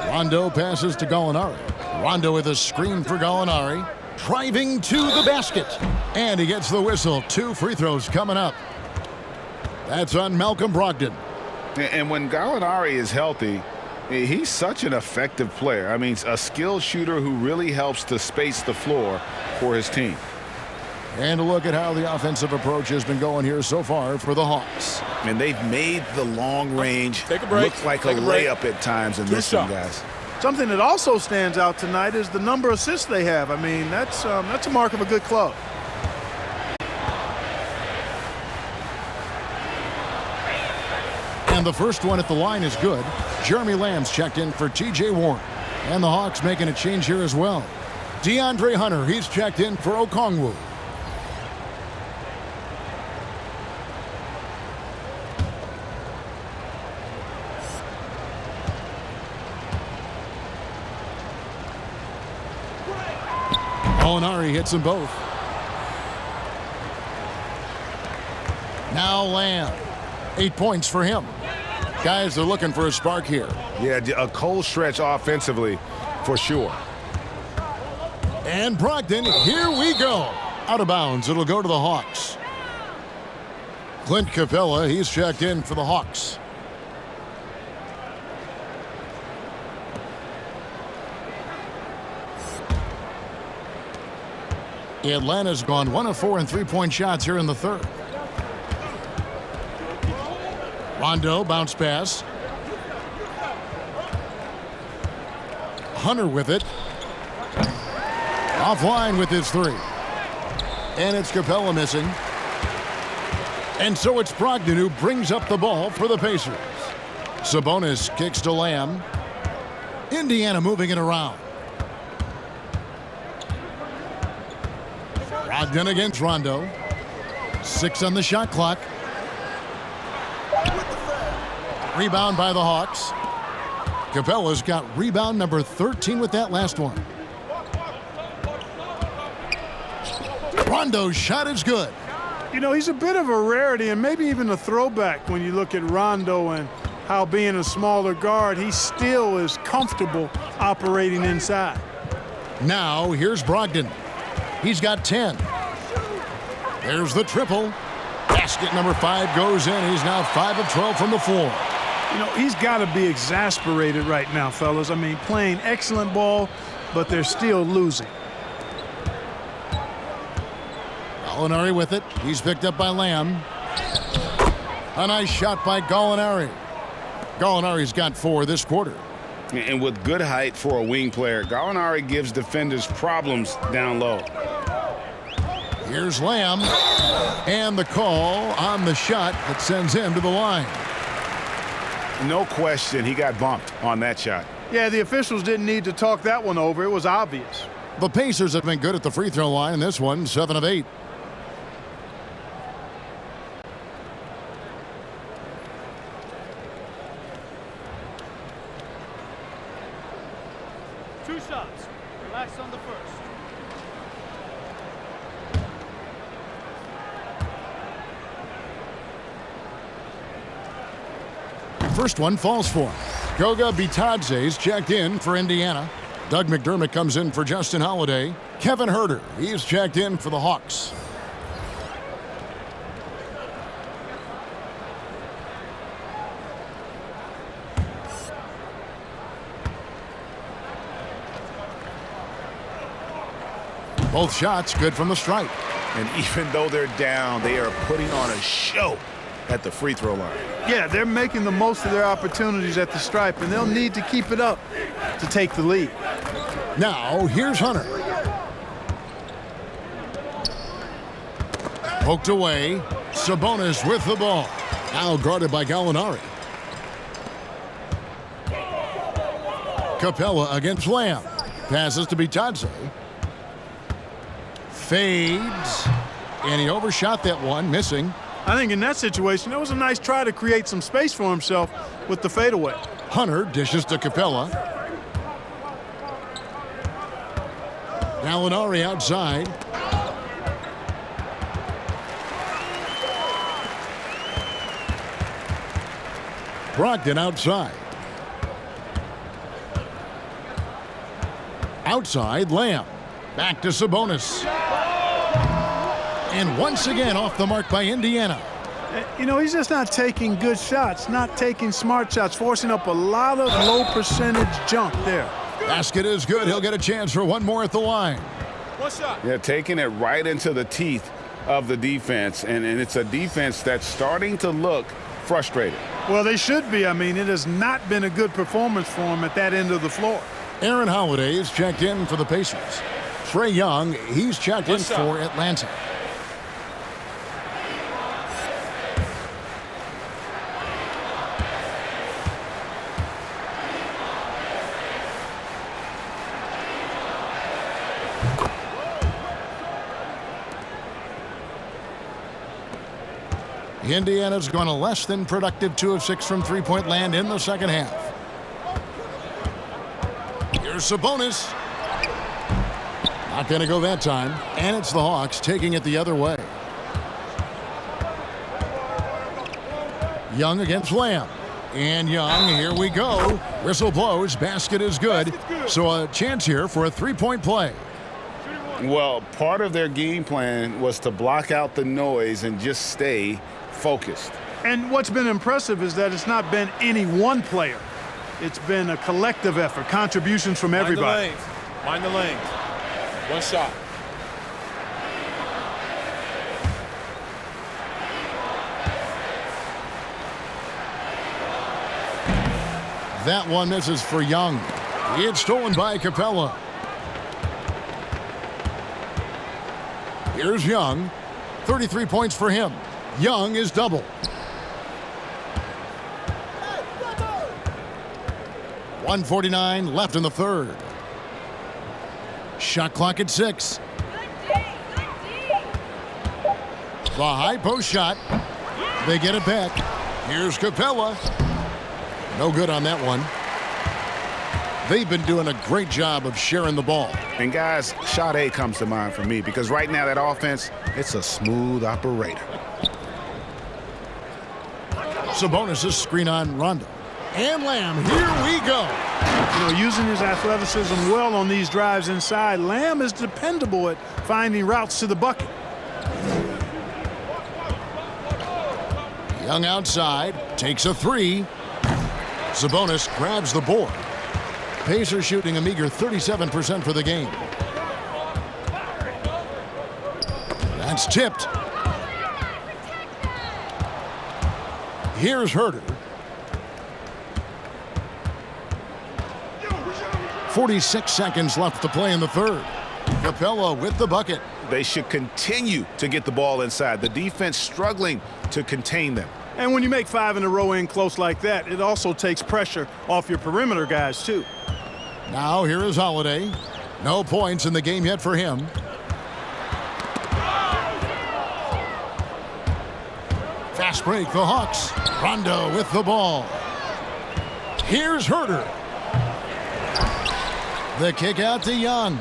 [SPEAKER 1] Rondo passes to Gallinari. Rondo with a screen for Gallinari. Driving to the basket. And he gets the whistle. 2 free throws coming up. That's on Malcolm Brogdon.
[SPEAKER 3] And when Gallinari is healthy, he's such an effective player. I mean, a skilled shooter who really helps to space the floor for his team.
[SPEAKER 1] And a look at how the offensive approach has been going here so far for the Hawks.
[SPEAKER 3] And they've made the long range look like a layup at times in this one, guys.
[SPEAKER 4] Something that also stands out tonight is the number of assists they have. I mean, that's a mark of a good club.
[SPEAKER 1] And the first one at the line is good. Jeremy Lamb's checked in for T.J. Warren. And the Hawks making a change here as well. DeAndre Hunter, he's checked in for Okongwu. Gallinari hits them both. Now Lamb. 8 points for him. Guys, they're looking for a spark here.
[SPEAKER 3] Yeah, a cold stretch offensively for sure.
[SPEAKER 1] And Brogdon, here we go. Out of bounds, it'll go to the Hawks. Clint Capella, he's checked in for the Hawks. Atlanta's gone 1 of 4 in three-point shots here in the third. Rondo bounce pass. Hunter with it. Offline with his three. And it's Capella missing. And so it's Brogdon who brings up the ball for the Pacers. Sabonis kicks to Lamb. Indiana moving it around. Brogdon against Rondo. 6 on the shot clock. Rebound by the Hawks. Capella's got rebound number 13 with that last one. Rondo's shot is good.
[SPEAKER 4] You know, he's a bit of a rarity and maybe even a throwback when you look at Rondo and how being a smaller guard, he still is comfortable operating inside.
[SPEAKER 1] Now, here's Brogdon. He's got 10. There's the triple. Basket number 5 goes in. He's now 5 of 12 from the floor.
[SPEAKER 4] You know, he's got to be exasperated right now, fellas. I mean, playing excellent ball, but they're still losing.
[SPEAKER 1] Gallinari with it. He's picked up by Lamb. A nice shot by Gallinari. Gallinari's got 4 this quarter.
[SPEAKER 3] And with good height for a wing player, Gallinari gives defenders problems down low.
[SPEAKER 1] Here's Lamb. And the call on the shot that sends him to the line.
[SPEAKER 3] No question, he got bumped on that shot.
[SPEAKER 4] Yeah, the officials didn't need to talk that one over. It was obvious.
[SPEAKER 1] The Pacers have been good at the free throw line in this one, 7 of 8.
[SPEAKER 11] Two shots. Relax on the first.
[SPEAKER 1] First one falls for him. Goga Bitadze's checked in for Indiana. Doug McDermott comes in for Justin Holiday. Kevin Huerter, he's checked in for the Hawks. Both shots good from the stripe.
[SPEAKER 3] And even though they're down, they are putting on a show at the free throw line.
[SPEAKER 4] Yeah, they're making the most of their opportunities at the stripe, and they'll need to keep it up to take the lead.
[SPEAKER 1] Now, here's Hunter. Poked away. Sabonis with the ball. Now guarded by Gallinari. Capella against Lamb. Passes to Bitadze. Fades. And he overshot that one, missing.
[SPEAKER 4] I think in that situation, it was a nice try to create some space for himself with the fadeaway.
[SPEAKER 1] Hunter dishes to Capella. Gallinari outside. Brogdon outside. Outside, Lamb. Back to Sabonis. And once again off the mark by Indiana.
[SPEAKER 4] You know, he's just not taking good shots, not taking smart shots, forcing up a lot of low percentage jump there.
[SPEAKER 1] Basket is good. He'll get a chance for one more at the line.
[SPEAKER 11] One shot.
[SPEAKER 3] Yeah, taking it right into the teeth of the defense. And it's a defense that's starting to look frustrated.
[SPEAKER 4] Well, they should be. I mean, it has not been a good performance for him at that end of the floor.
[SPEAKER 1] Aaron Holiday is checked in for the Pacers. Trae Young, he's checked in for Atlanta. Indiana's gone a less than productive 2 of 6 from three-point land in the second half. Here's Sabonis. Not going to go that time. And it's the Hawks taking it the other way. Young against Lamb. And Young, here we go. Whistle blows. Basket is good. So a chance here for a three-point play.
[SPEAKER 3] Well, part of their game plan was to block out the noise and just stay focused.
[SPEAKER 4] And what's been impressive is that it's not been any one player. It's been a collective effort, contributions from everybody.
[SPEAKER 11] Mind the lanes. One shot.
[SPEAKER 1] That one misses for Young. It's stolen by Capella. Here's Young. 33 points for him. Young is double. .149 left in the third. Shot clock at 6. The high post shot. They get it back. Here's Capella. No good on that one. They've been doing a great job of sharing the ball.
[SPEAKER 3] And guys, shot A comes to mind for me because right now that offense, it's a smooth operator.
[SPEAKER 1] Sabonis' screen on Rondo. And Lamb, here we go.
[SPEAKER 4] You know, using his athleticism well on these drives inside, Lamb is dependable at finding routes to the bucket.
[SPEAKER 1] Young outside, takes a three. Sabonis grabs the board. Pacers shooting a meager 37% for the game. That's tipped. Here's Herter. 46 seconds left to play in the third. Capella with the bucket.
[SPEAKER 3] They should continue to get the ball inside. The defense struggling to contain them.
[SPEAKER 4] And when you make 5 in a row in close like that, it also takes pressure off your perimeter guys, too.
[SPEAKER 1] Now here is Holiday. No points in the game yet for him. Fast break, the Hawks. Rondo with the ball. Here's Herter. The kick out to Young.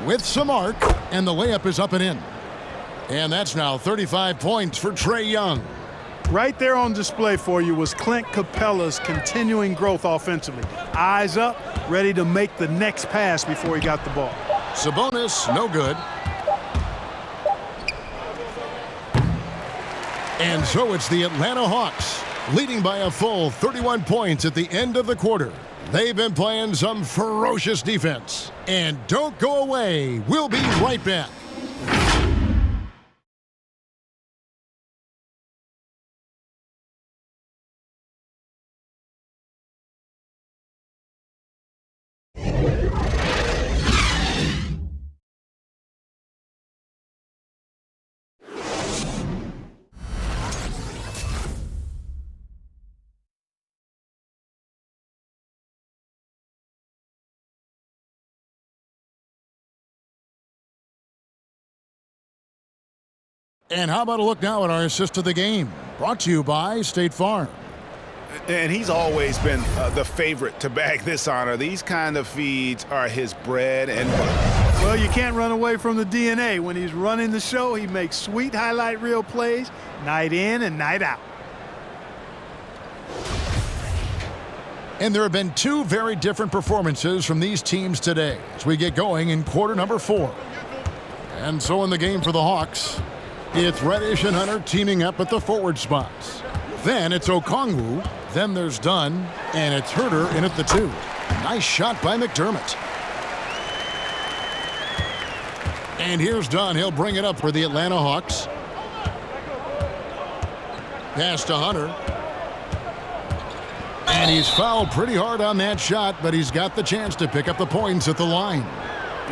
[SPEAKER 1] With some arc, and the layup is up and in. And that's now 35 points for Trae Young.
[SPEAKER 4] Right there on display for you was Clint Capella's continuing growth offensively. Eyes up, ready to make the next pass before he got the ball.
[SPEAKER 1] Sabonis, no good. And so it's the Atlanta Hawks, leading by a full 31 points at the end of the quarter. They've been playing some ferocious defense. And don't go away. We'll be right back. And how about a look now at our assist of the game? Brought to you by State Farm.
[SPEAKER 3] And he's always been the favorite to bag this honor. These kind of feeds are his bread and butter.
[SPEAKER 4] Well, you can't run away from the DNA. When he's running the show, he makes sweet highlight reel plays night in and night out.
[SPEAKER 1] And there have been two very different performances from these teams today as we get going in quarter number 4. And so in the game for the Hawks, it's Reddish and Hunter teaming up at the forward spots. Then it's Okongwu. Then there's Dunn. And it's Herter in at the 2. Nice shot by McDermott. And here's Dunn. He'll bring it up for the Atlanta Hawks. Pass to Hunter. And he's fouled pretty hard on that shot, but he's got the chance to pick up the points at the line.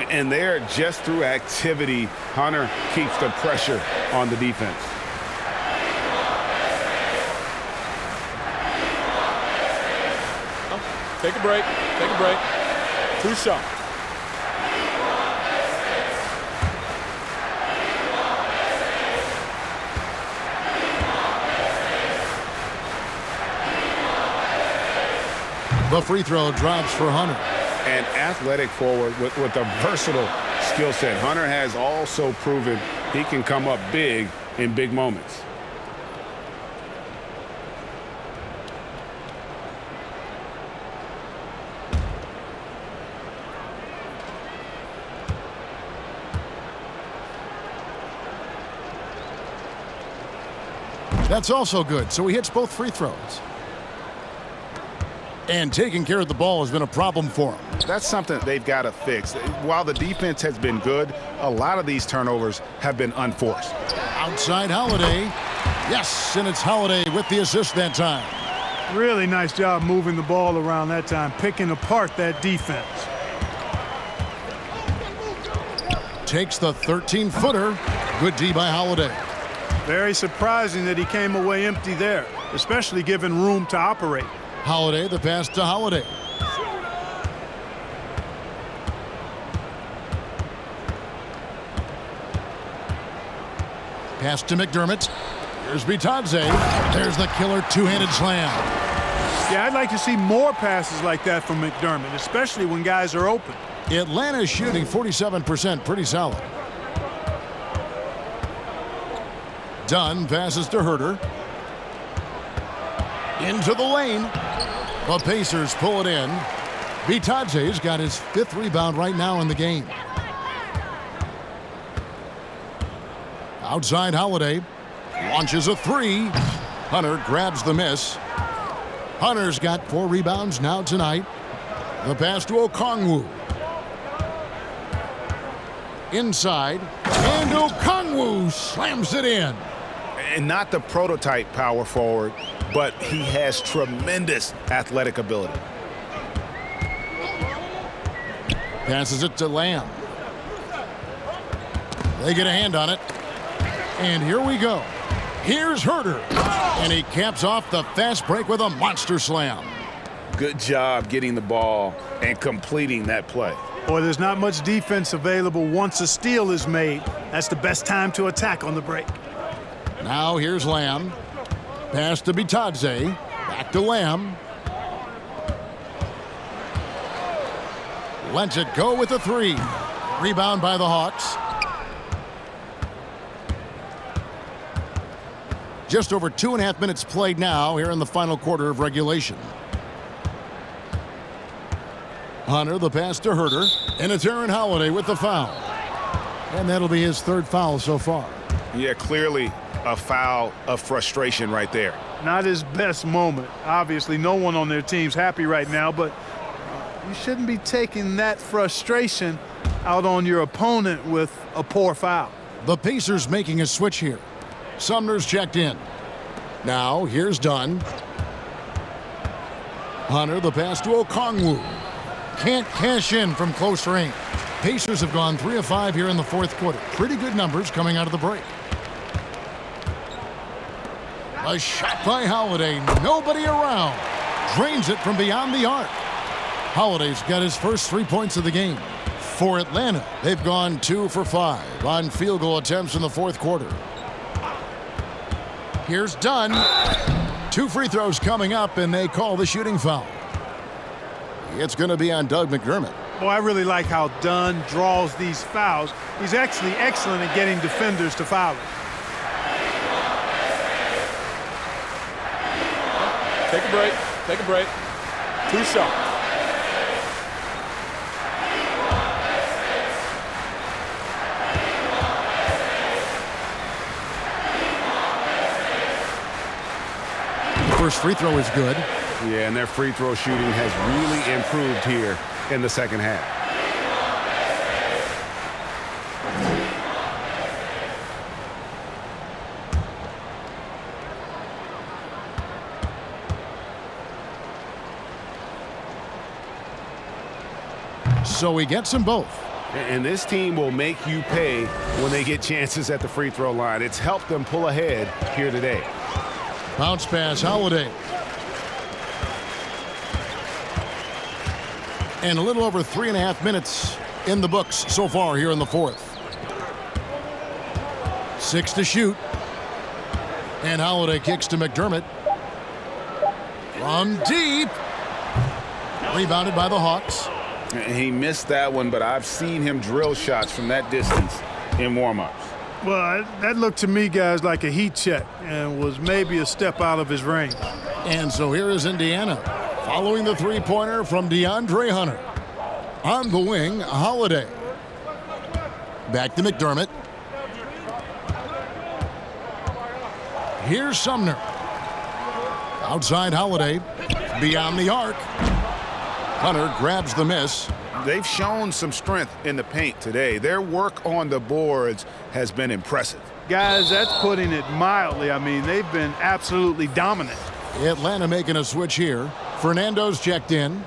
[SPEAKER 3] And there, just through activity, Hunter keeps the pressure on the defense.
[SPEAKER 11] Take a break. Take a break. 2 shots.
[SPEAKER 1] The free throw drops for Hunter.
[SPEAKER 3] An athletic forward with a versatile skill set. Hunter has also proven he can come up big in big moments.
[SPEAKER 1] That's also good, so he hits both free throws. And taking care of the ball has been a problem for him.
[SPEAKER 3] That's something they've got to fix. While the defense has been good, a lot of these turnovers have been unforced.
[SPEAKER 1] Outside Holiday. Yes, and it's Holiday with the assist that time.
[SPEAKER 4] Really nice job moving the ball around that time, picking apart that defense.
[SPEAKER 1] Takes the 13-footer. Good D by Holiday.
[SPEAKER 4] Very surprising that he came away empty there, especially given room to operate.
[SPEAKER 1] Holiday, the pass to Holiday. Pass to McDermott. Here's Bitadze. There's the killer two-handed slam.
[SPEAKER 4] Yeah, I'd like to see more passes like that from McDermott, especially when guys are open.
[SPEAKER 1] Atlanta's shooting 47%, pretty solid. Dunn passes to Herter. Into the lane. The Pacers pull it in. Bitadze's got his 5th rebound right now in the game. Outside Holiday. Launches a 3. Hunter grabs the miss. Hunter's got 4 rebounds now tonight. The pass to Okongwu. Inside. And Okongwu slams it in.
[SPEAKER 3] And not the prototype power forward, but he has tremendous athletic ability.
[SPEAKER 1] Passes it to Lamb. They get a hand on it. And here we go. Here's Herter. And he caps off the fast break with a monster slam.
[SPEAKER 3] Good job getting the ball and completing that play.
[SPEAKER 4] Boy, there's not much defense available once a steal is made. That's the best time to attack on the break.
[SPEAKER 1] Now here's Lamb. Pass to Bitadze. Back to Lamb. Lets it go with a 3. Rebound by the Hawks. Just over 2.5 minutes played now here in the final quarter of regulation. Hunter, the pass to Herter. And it's Aaron Holiday with the foul. And that'll be his 3rd foul so far.
[SPEAKER 3] Yeah, clearly a foul of frustration right there.
[SPEAKER 4] Not his best moment. Obviously, no one on their team's happy right now, but you shouldn't be taking that frustration out on your opponent with a poor foul.
[SPEAKER 1] The Pacers making a switch here. Sumner's checked in. Now, here's Dunn. Hunter, the pass to Okongwu. Can't cash in from close range. Pacers have gone 3 of 5 here in the 4th quarter. Pretty good numbers coming out of the break. A shot by Holiday. Nobody around. Drains it from beyond the arc. Holiday's got his first 3 points of the game. For Atlanta, they've gone 2 for 5 on field goal attempts in the 4th quarter. Here's Dunn. 2 free throws coming up, and they call the shooting foul. It's going to be on Doug McDermott.
[SPEAKER 4] Oh, I really like how Dunn draws these fouls. He's actually excellent at getting defenders to foul him.
[SPEAKER 11] Take a break. Take a break. 2 shots.
[SPEAKER 1] First free throw is good.
[SPEAKER 3] Yeah, and their free throw shooting has really improved here in the 2nd half.
[SPEAKER 1] So he gets them both.
[SPEAKER 3] And this team will make you pay when they get chances at the free throw line. It's helped them pull ahead here today.
[SPEAKER 1] Bounce pass, Holiday. And a little over 3.5 minutes in the books so far here in the 4th. 6 to shoot. And Holiday kicks to McDermott. From deep. Rebounded by the Hawks.
[SPEAKER 3] He missed that one, but I've seen him drill shots from that distance in warm-ups.
[SPEAKER 4] Well, that looked to me, guys, like a heat check and was maybe a step out of his range.
[SPEAKER 1] And so here is Indiana following the 3-pointer from DeAndre Hunter. On the wing, Holiday. Back to McDermott. Here's Sumner. Outside Holiday. Beyond the arc. Hunter grabs the miss.
[SPEAKER 3] They've shown some strength in the paint today. Their work on the boards has been impressive.
[SPEAKER 4] Guys, that's putting it mildly. I mean, they've been absolutely dominant.
[SPEAKER 1] Atlanta making a switch here. Fernando's checked in.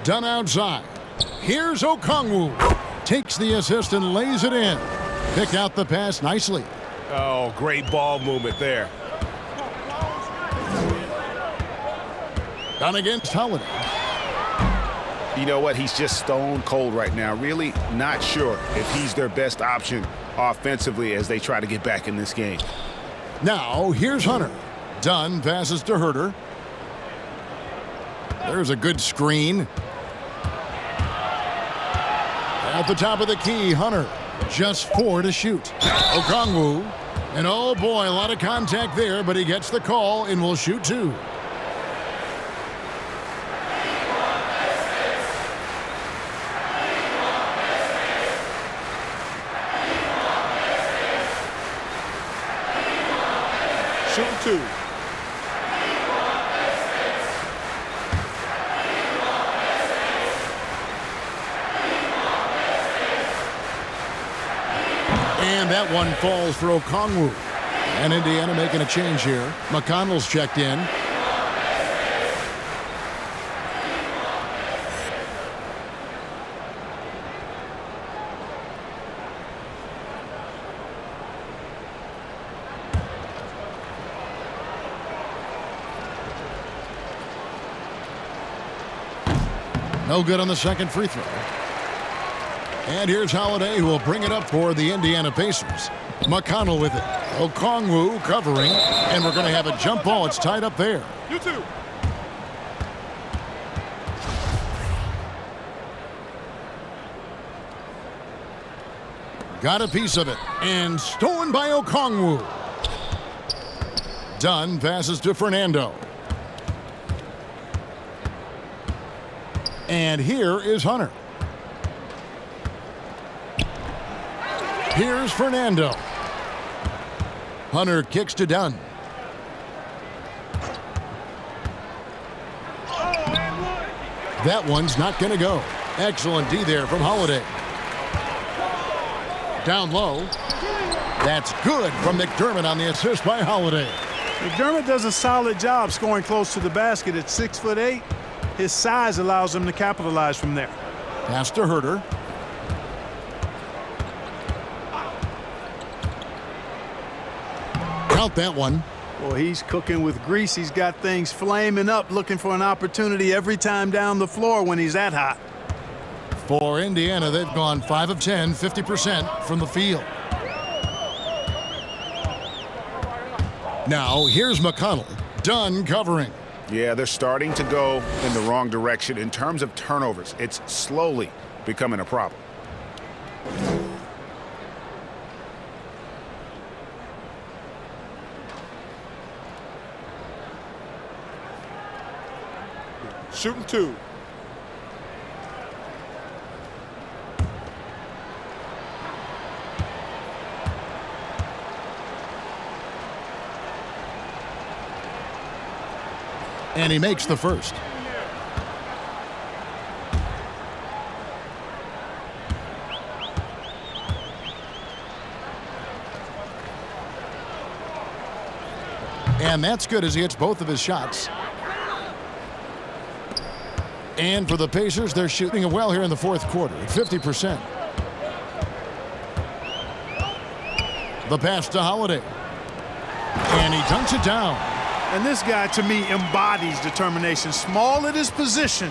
[SPEAKER 1] Done outside. Here's Okongwu. Takes the assist and lays it in. Pick out the pass nicely.
[SPEAKER 10] Oh, great ball movement there.
[SPEAKER 1] Done against Holiday.
[SPEAKER 3] You know what? He's just stone cold right now. Really not sure if he's their best option offensively as they try to get back in this game.
[SPEAKER 1] Now, here's Hunter. Dunn passes to Herter. There's a good screen. At the top of the key, Hunter. Just 4 to shoot. Okongwu. And oh boy, a lot of contact there, but he gets the call and will shoot 2.
[SPEAKER 11] Shooting 2.
[SPEAKER 1] And that one falls for Okongwu. And Indiana making a change here. McConnell's checked in. No good on the second free throw. And here's Holiday, who will bring it up for the Indiana Pacers. McConnell with it. Okongwu covering. And we're going to have a jump ball. It's tied up there.
[SPEAKER 11] You too.
[SPEAKER 1] Got a piece of it. And stolen by Okongwu. Dunn passes to Fernando. And here is Hunter. Here's Fernando. Hunter kicks to Dunn. That one's not going to go. Excellent D there from Holiday. Down low. That's good from McDermott on the assist by Holiday.
[SPEAKER 4] McDermott does a solid job scoring close to the basket at 6'8". His size allows him to capitalize from there.
[SPEAKER 1] Pass to Herter. Count that one.
[SPEAKER 4] Well, he's cooking with grease. He's got things flaming up, looking for an opportunity every time down the floor when he's that hot.
[SPEAKER 1] For Indiana, they've gone 5 of 10, 50% from the field. Now, here's McConnell. Dunn covering.
[SPEAKER 3] Yeah, they're starting to go in the wrong direction in terms of turnovers. It's slowly becoming a problem.
[SPEAKER 11] Shooting 2.
[SPEAKER 1] And he makes the first. And that's good as he hits both of his shots. And for the Pacers, they're shooting it well here in the fourth quarter at 50%. The pass to Holiday. And he dunks it down.
[SPEAKER 4] And this guy, to me, embodies determination. Small at his position,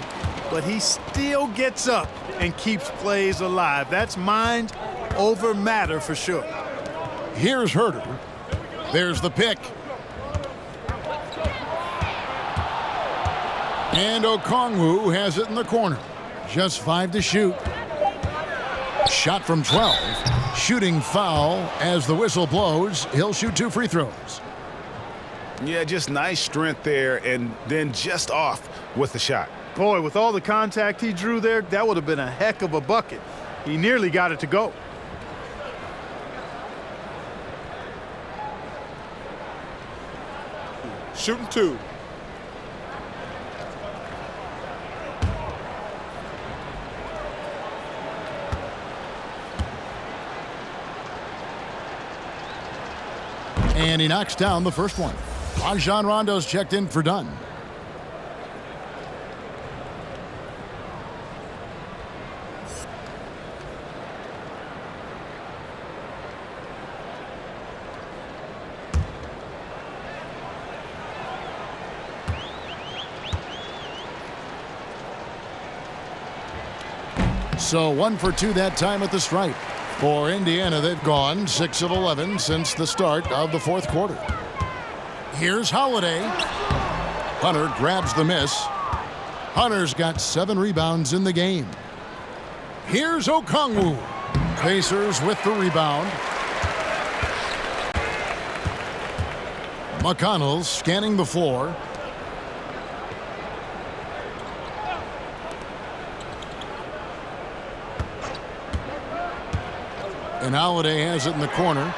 [SPEAKER 4] but he still gets up and keeps plays alive. That's mind over matter for sure.
[SPEAKER 1] Here's Herter. There's the pick. And Okongwu has it in the corner. Just 5 to shoot. Shot from 12. Shooting foul as the whistle blows. He'll shoot 2 free throws.
[SPEAKER 3] Yeah, just nice strength there, and then just off with the shot.
[SPEAKER 4] Boy, with all the contact he drew there, that would have been a heck of a bucket. He nearly got it to go.
[SPEAKER 11] Shooting 2.
[SPEAKER 1] And he knocks down the first one. Rajon Rondo's checked in for done. So 1 for 2 that time at the stripe. For Indiana, they've gone 6 of 11 since the start of the fourth quarter. Here's Holiday. Hunter grabs the miss. Hunter's got 7 rebounds in the game. Here's Okongwu. Pacers with the rebound. McConnell scanning the floor. And Holiday has it in the corner.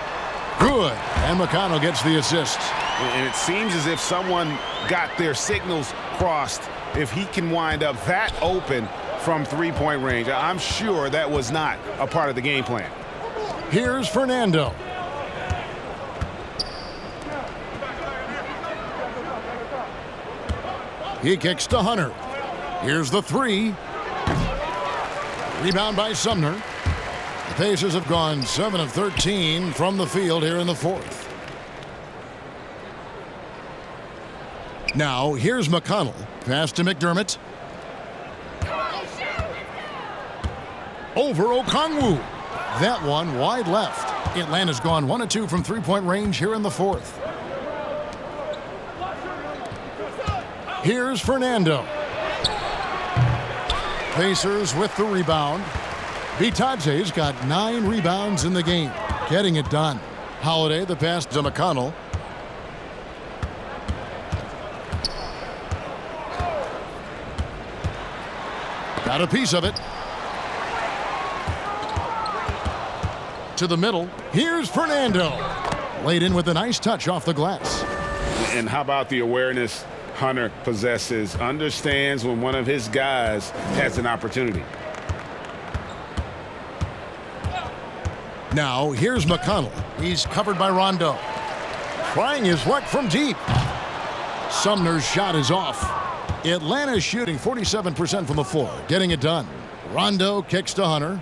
[SPEAKER 1] Good. And McConnell gets the assist.
[SPEAKER 3] And it seems as if someone got their signals crossed. If he can wind up that open from three-point range, I'm sure that was not a part of the game plan.
[SPEAKER 1] Here's Fernando. He kicks to Hunter. Here's the three. Rebound by Sumner. The Pacers have gone 7 of 13 from the field here in the fourth. Now, here's McConnell. Pass to McDermott. Over Okongwu. That one wide left. Atlanta's gone 1 of 2 from three-point range here in the fourth. Here's Fernando. Pacers with the rebound. Bitadze's got 9 rebounds in the game, getting it done. Holiday, the pass to McConnell. Got a piece of it. To the middle. Here's Fernando. Laid in with a nice touch off the glass.
[SPEAKER 3] And how about the awareness Hunter possesses? Understands when one of his guys has an opportunity.
[SPEAKER 1] Now, here's McConnell. He's covered by Rondo. Trying his luck from deep. Sumner's shot is off. Atlanta's shooting 47% from the floor, getting it done. Rondo kicks to Hunter.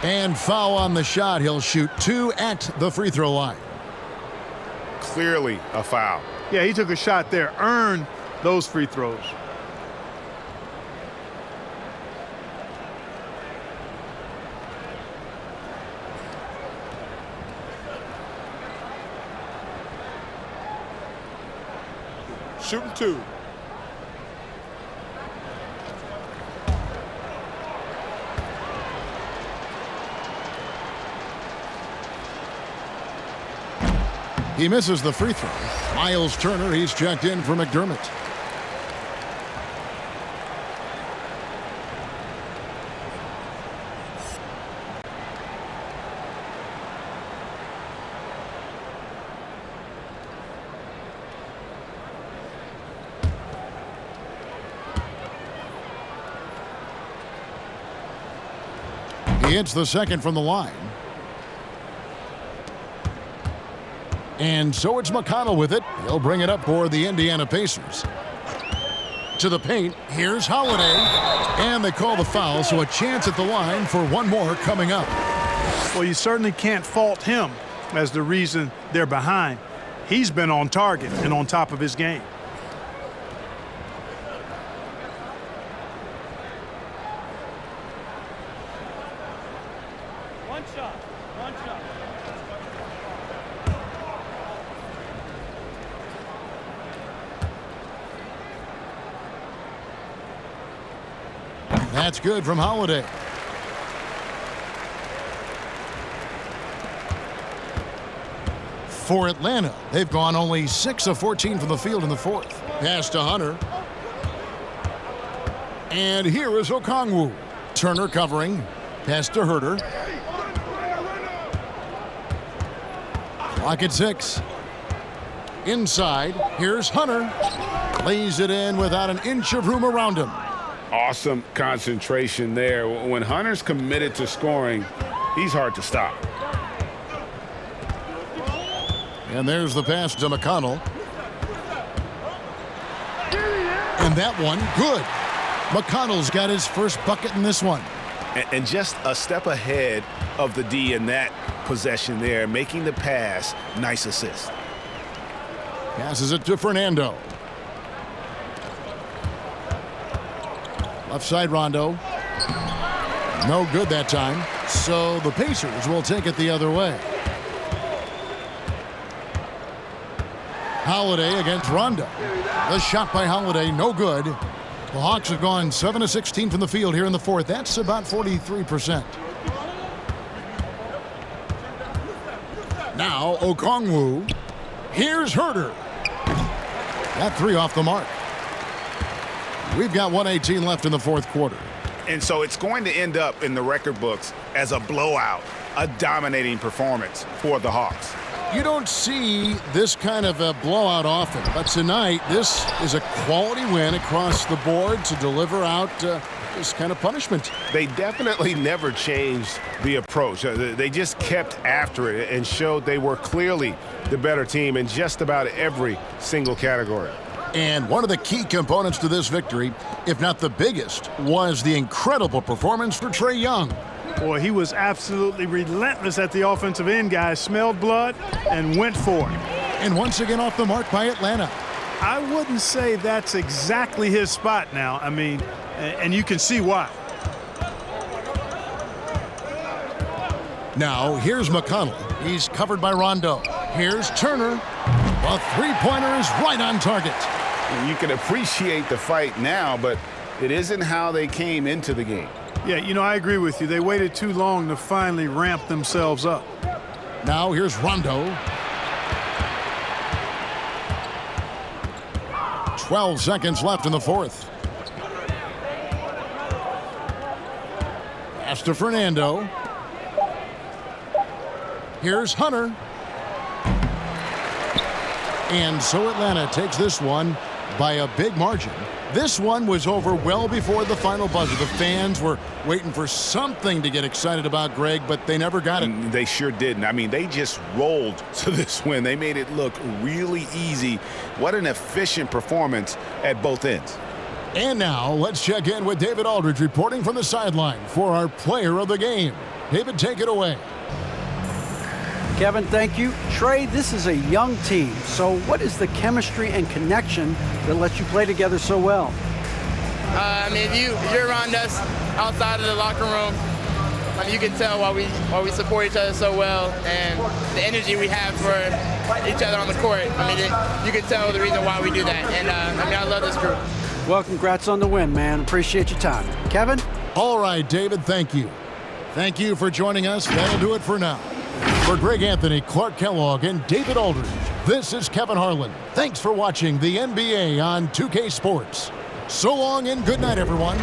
[SPEAKER 1] And foul on the shot. He'll shoot 2 at the free throw line.
[SPEAKER 3] Clearly a foul.
[SPEAKER 4] Yeah, he took a shot there, earned those free throws.
[SPEAKER 11] Shooting 2.
[SPEAKER 1] He misses the free throw. Miles Turner, he's checked in for McDermott. He hits the second from the line. And so it's McConnell with it. He'll bring it up for the Indiana Pacers. To the paint, here's Holiday. And they call the foul, so a chance at the line for one more coming up.
[SPEAKER 4] Well, you certainly can't fault him as the reason they're behind. He's been on target and on top of his game.
[SPEAKER 11] One shot.
[SPEAKER 1] That's good from Holiday. For Atlanta, they've gone only 6 of 14 from the field in the fourth. Pass to Hunter. And here is Okongwu. Turner covering. Pass to Herter. Clock at 6. Inside, here's Hunter. Lays it in without an inch of room around him.
[SPEAKER 3] Awesome concentration there. When Hunter's committed to scoring, he's hard to stop.
[SPEAKER 1] And there's the pass to McConnell. And that one, good. McConnell's got his first bucket in this one.
[SPEAKER 10] And just a step ahead of the D in that possession there, making the pass. Nice assist.
[SPEAKER 1] Passes it to Fernando. Left side Rondo. No good that time. So the Pacers will take it the other way. Holiday against Rondo. The shot by Holiday, no good. The Hawks have gone 7 of 16 from the field here in the fourth. That's about 43%. Now Okongwu. Here's Herter. That three off the mark. We've got 1:18 left in the fourth quarter.
[SPEAKER 3] And so it's going to end up in the record books as a blowout, a dominating performance for the Hawks.
[SPEAKER 1] You don't see this kind of a blowout often, but tonight this is a quality win across the board to deliver out this kind of punishment.
[SPEAKER 10] They definitely never changed the approach. They just kept after it and showed they were clearly the better team in just about every single category.
[SPEAKER 1] And one of the key components to this victory, if not the biggest, was the incredible performance for Trae Young.
[SPEAKER 4] Boy, he was absolutely relentless at the offensive end, guys. Smelled blood and went for it.
[SPEAKER 1] And once again off the mark by Atlanta.
[SPEAKER 4] I wouldn't say that's exactly his spot now. I mean, and you can see why.
[SPEAKER 1] Now, here's McConnell. He's covered by Rondo. Here's Turner. The three-pointer is right on target.
[SPEAKER 3] You can appreciate the fight now, but it isn't how they came into the game.
[SPEAKER 4] Yeah, you know, I agree with you. They waited too long to finally ramp themselves up.
[SPEAKER 1] Now here's Rondo. 12 seconds left in the fourth. Pass to Fernando. Here's Hunter. And so Atlanta takes this one by a big margin. This one was over well before the final buzzer. The fans were waiting for something to get excited about, Greg, but they never got it.
[SPEAKER 3] They sure didn't. I mean, they just rolled to this win. They made it look really easy. What an efficient performance at both ends.
[SPEAKER 1] And now let's check in with David Aldridge reporting from the sideline for our player of the game. David, take it away.
[SPEAKER 2] Kevin, thank you. Trae, this is a young team, so what is the chemistry and connection that lets you play together so well?
[SPEAKER 12] I mean, if you're around us outside of the locker room, I mean, you can tell why we support each other so well and the energy we have for each other on the court. I mean, you can tell the reason why we do that. And, I mean, I love this group.
[SPEAKER 2] Well, congrats on the win, man. Appreciate your time. Kevin?
[SPEAKER 1] All right, David, thank you. Thank you for joining us. That'll do it for now. For Greg Anthony, Clark Kellogg, and David Aldridge, this is Kevin Harlan. Thanks for watching the NBA on 2K Sports. So long and good night, everyone.